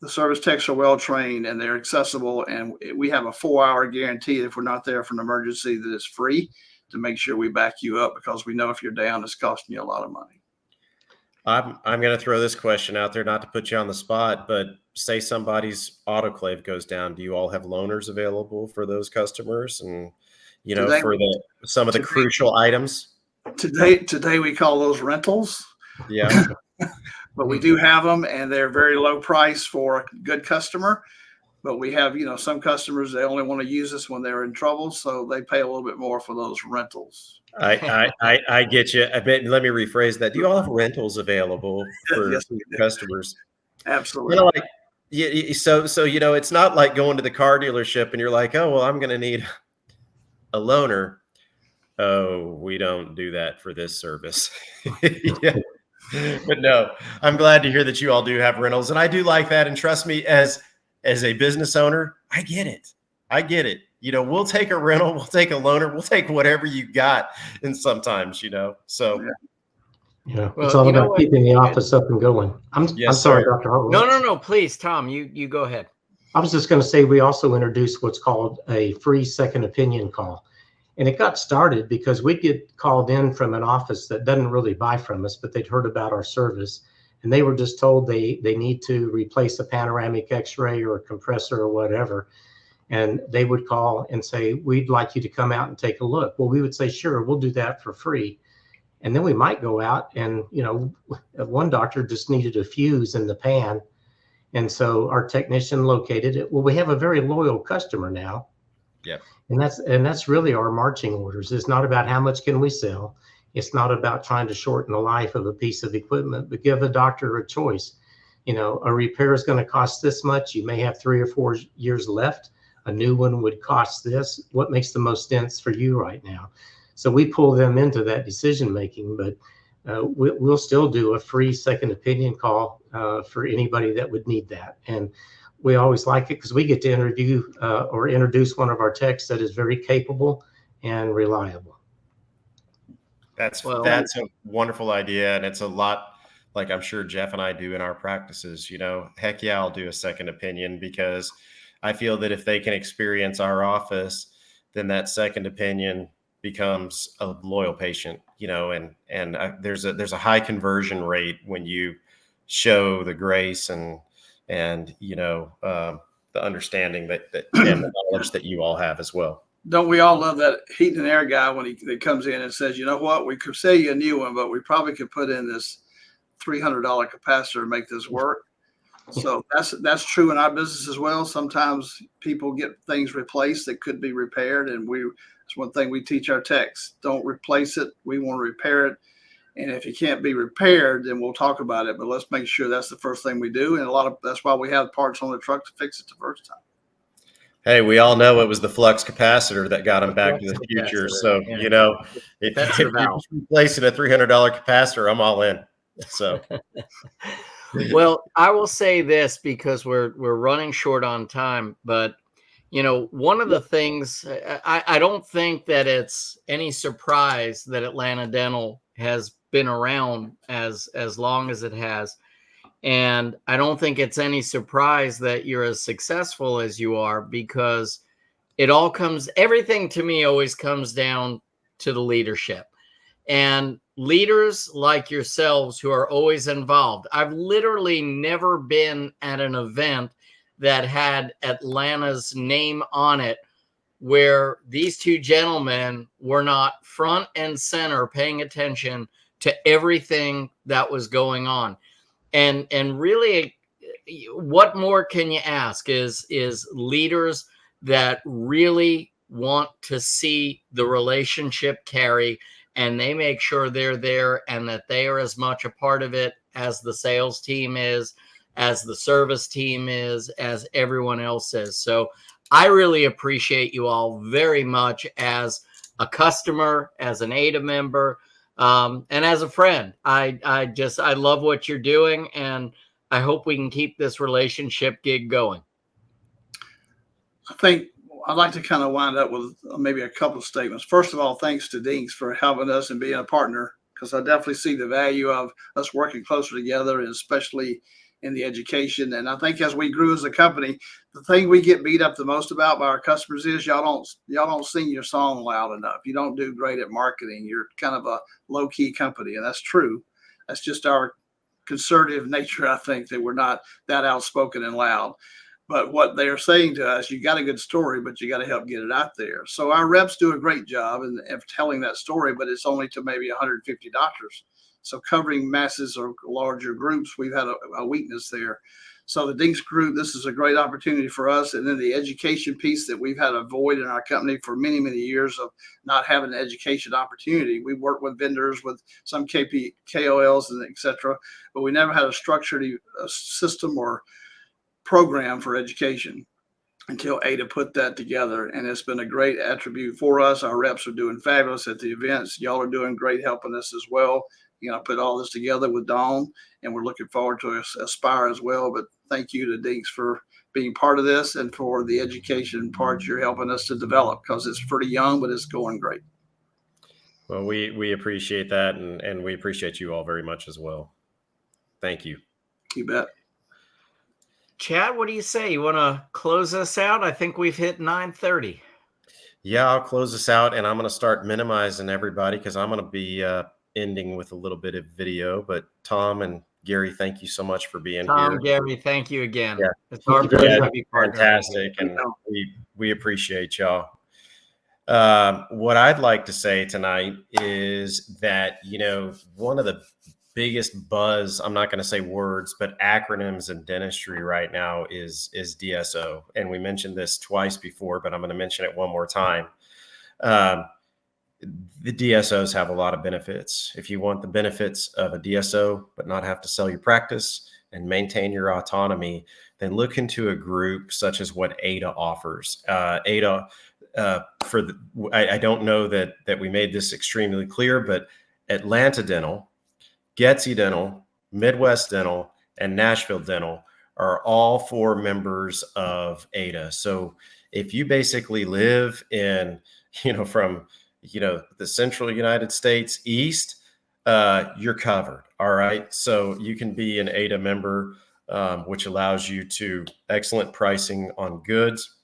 the service techs are well trained and they're accessible. And we have a 4-hour guarantee. If we're not there for an emergency, that it's free to make sure we back you up, because we know if you're down, it's costing you a lot of money. I'm going to throw this question out there, not to put you on the spot, but say somebody's autoclave goes down. Do you all have loaners available for those customers? And for some of the crucial items? Today we call those rentals. Yeah. But we do have them, and they're very low price for a good customer. But we have, some customers, they only want to use us when they're in trouble, so they pay a little bit more for those rentals. I get you. Let me rephrase that. Do you all have rentals available for Yes, we do. customers? Absolutely. Like, yeah. So it's not like going to the car dealership and you're like, oh well, I'm going to need a loaner. Oh, we don't do that for this service. Yeah. But no, I'm glad to hear that you all do have rentals, and I do like that. And trust me, as a business owner, I get it. We'll take a rental, we'll take a loaner, we'll take whatever you got. And sometimes, so. Yeah, it's all about keeping the office up and going. I'm sorry, sir. Dr. Horowitz. No. Please, Tom, you go ahead. I was just going to say we also introduced what's called a free second opinion call. And it got started because we'd get called in from an office that doesn't really buy from us, but they'd heard about our service. And they were just told they need to replace a panoramic x-ray or a compressor or whatever. And they would call and say, we'd like you to come out and take a look. Well, we would say, sure, we'll do that for free. And then we might go out and, one doctor just needed a fuse in the pan. And so our technician located it. Well, we have a very loyal customer now. Yep. And that's really our marching orders. It's not about how much can we sell. It's not about trying to shorten the life of a piece of equipment, but give a doctor a choice. A repair is going to cost this much. You may have 3 or 4 years left. A new one would cost this. What makes the most sense for you right now? So we pull them into that decision making, but we'll still do a free second opinion call for anybody that would need that. And we always like it because we get to interview or introduce one of our techs that is very capable and reliable. That's a wonderful idea. And it's a lot like I'm sure Jeff and I do in our practices. Heck yeah, I'll do a second opinion because I feel that if they can experience our office, then that second opinion becomes a loyal patient, and there's a high conversion rate when you show the grace and the understanding that and the knowledge that you all have as well. Don't we all love that heat and air guy when he comes in and says, you know what, we could sell you a new one, but we probably could put in this $300 capacitor to make this work. So that's true in our business as well. Sometimes people get things replaced that could be repaired, and it's one thing we teach our techs: don't replace it. We want to repair it, and if it can't be repaired, then we'll talk about it. But let's make sure that's the first thing we do, and that's why we have parts on the truck to fix it the first time. Hey, we all know it was the flux capacitor that got them back to the future. So if you're replacing a $300 capacitor, I'm all in. So. Well, I will say this because we're running short on time, but one of the things I don't think that it's any surprise that Atlanta Dental has been around as long as it has. And I don't think it's any surprise that you're as successful as you are because everything to me always comes down to the leadership. And leaders like yourselves who are always involved. I've literally never been at an event that had Atlanta's name on it where these two gentlemen were not front and center paying attention to everything that was going on. And really, what more can you ask is leaders that really want to see the relationship carry, and they make sure they're there and that they are as much a part of it as the sales team is, as the service team is, as everyone else is. So I really appreciate you all very much as a customer, as an AIDA member, and as a friend. I love what you're doing, and I hope we can keep this relationship gig going. I think I'd like to kind of wind up with maybe a couple of statements. First of all, thanks to DINKS for helping us and being a partner, because I definitely see the value of us working closer together, and especially in the education. And I think as we grew as a company, the thing we get beat up the most about by our customers is y'all don't sing your song loud enough. You don't do great at marketing. You're kind of a low key company, and that's true. That's just our conservative nature. I think that we're not that outspoken and loud. But what they are saying to us, you got a good story, but you got to help get it out there. So our reps do a great job of telling that story, but it's only to maybe 150 doctors. So covering masses or larger groups, we've had a weakness there. So the DINKS group, this is a great opportunity for us. And then the education piece that we've had a void in our company for many, many years of not having an education opportunity. We work with vendors, with some KOLs and et cetera, but we never had a structured system or program for education until AIDA put that together. And it's been a great attribute for us. Our reps are doing fabulous at the events. Y'all are doing great helping us as well. Put all this together with Dawn, and we're looking forward to Aspire as well. But thank you to DINKS for being part of this and for the education part you're helping us to develop, because it's pretty young, but it's going great. Well, we appreciate that, and we appreciate you all very much as well. Thank you. You bet. Chad, what do you say? You want to close us out? I think we've hit 9:30. Yeah, I'll close this out, and I'm going to start minimizing everybody because I'm going to be ending with a little bit of video. But Tom and Gary, thank you so much for being here. Gary, thank you again. Yeah. It's our pleasure to be fantastic, and we appreciate y'all. What I'd like to say tonight is that, one of the biggest buzz, I'm not going to say words, but acronyms in dentistry right now is DSO. And we mentioned this twice before, but I'm going to mention it one more time. The DSOs have a lot of benefits. If you want the benefits of a DSO, but not have to sell your practice and maintain your autonomy, then look into a group such as what AIDA offers. AIDA, I don't know that we made this extremely clear, but Atlanta Dental, Getsy Dental, Midwest Dental, and Nashville Dental are all 4 members of AIDA. So if you basically live in, from the central United States east, you're covered. All right. So you can be an AIDA member, which allows you to excellent pricing on goods,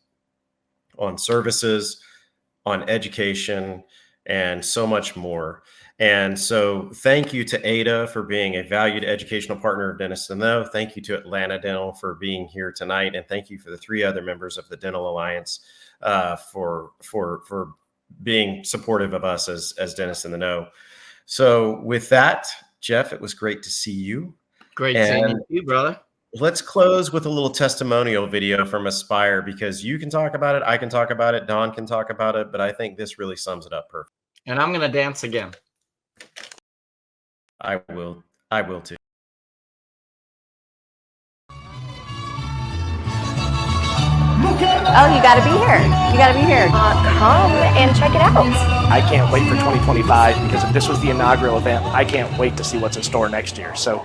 on services, on education, and so much more. And so thank you to AIDA for being a valued educational partner of Dentists to Know. Thank you to Atlanta Dental for being here tonight. And thank you for the 3 other members of the Dental Alliance for being supportive of us as Dentists in the Know. So with that, Jeff, it was great to see you. Great seeing you, brother. Let's close with a little testimonial video from Aspire, because you can talk about it, I can talk about it, Don can talk about it, but I think this really sums it up perfect. And I'm going to dance again. I will too. Oh, you got to be here. You got to be here. Come and check it out. I can't wait for 2025, because if this was the inaugural event, I can't wait to see what's in store next year. So.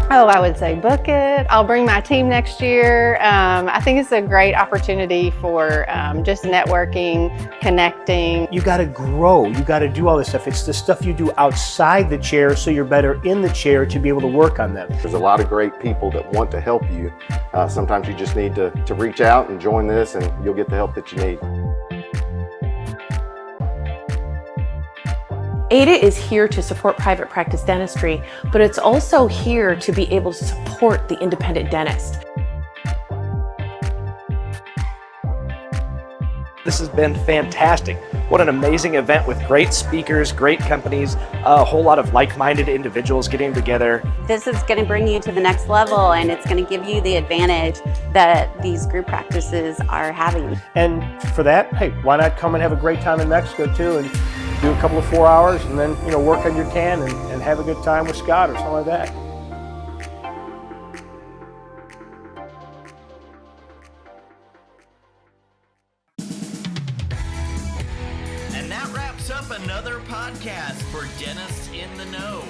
Oh, I would say book it. I'll bring my team next year. I think it's a great opportunity for just networking, connecting. You got to grow. You got to do all this stuff. It's the stuff you do outside the chair, so you're better in the chair to be able to work on them. There's a lot of great people that want to help you. Sometimes you just need to reach out and join this, and you'll get the help that you need. AIDA is here to support private practice dentistry, but it's also here to be able to support the independent dentist. This has been fantastic. What an amazing event with great speakers, great companies, a whole lot of like-minded individuals getting together. This is going to bring you to the next level, and it's going to give you the advantage that these group practices are having. And for that, hey, why not come and have a great time in Mexico too, and do a couple of 4 hours, and then work on your tan and have a good time with Scott or something like that. And that wraps up another podcast for Dentists in the Know.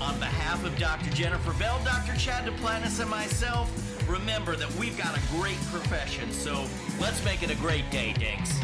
On behalf of Dr. Jennifer Bell, Dr. Chad Duplantis, and myself, remember that we've got a great profession, so let's make it a great day, Dinks.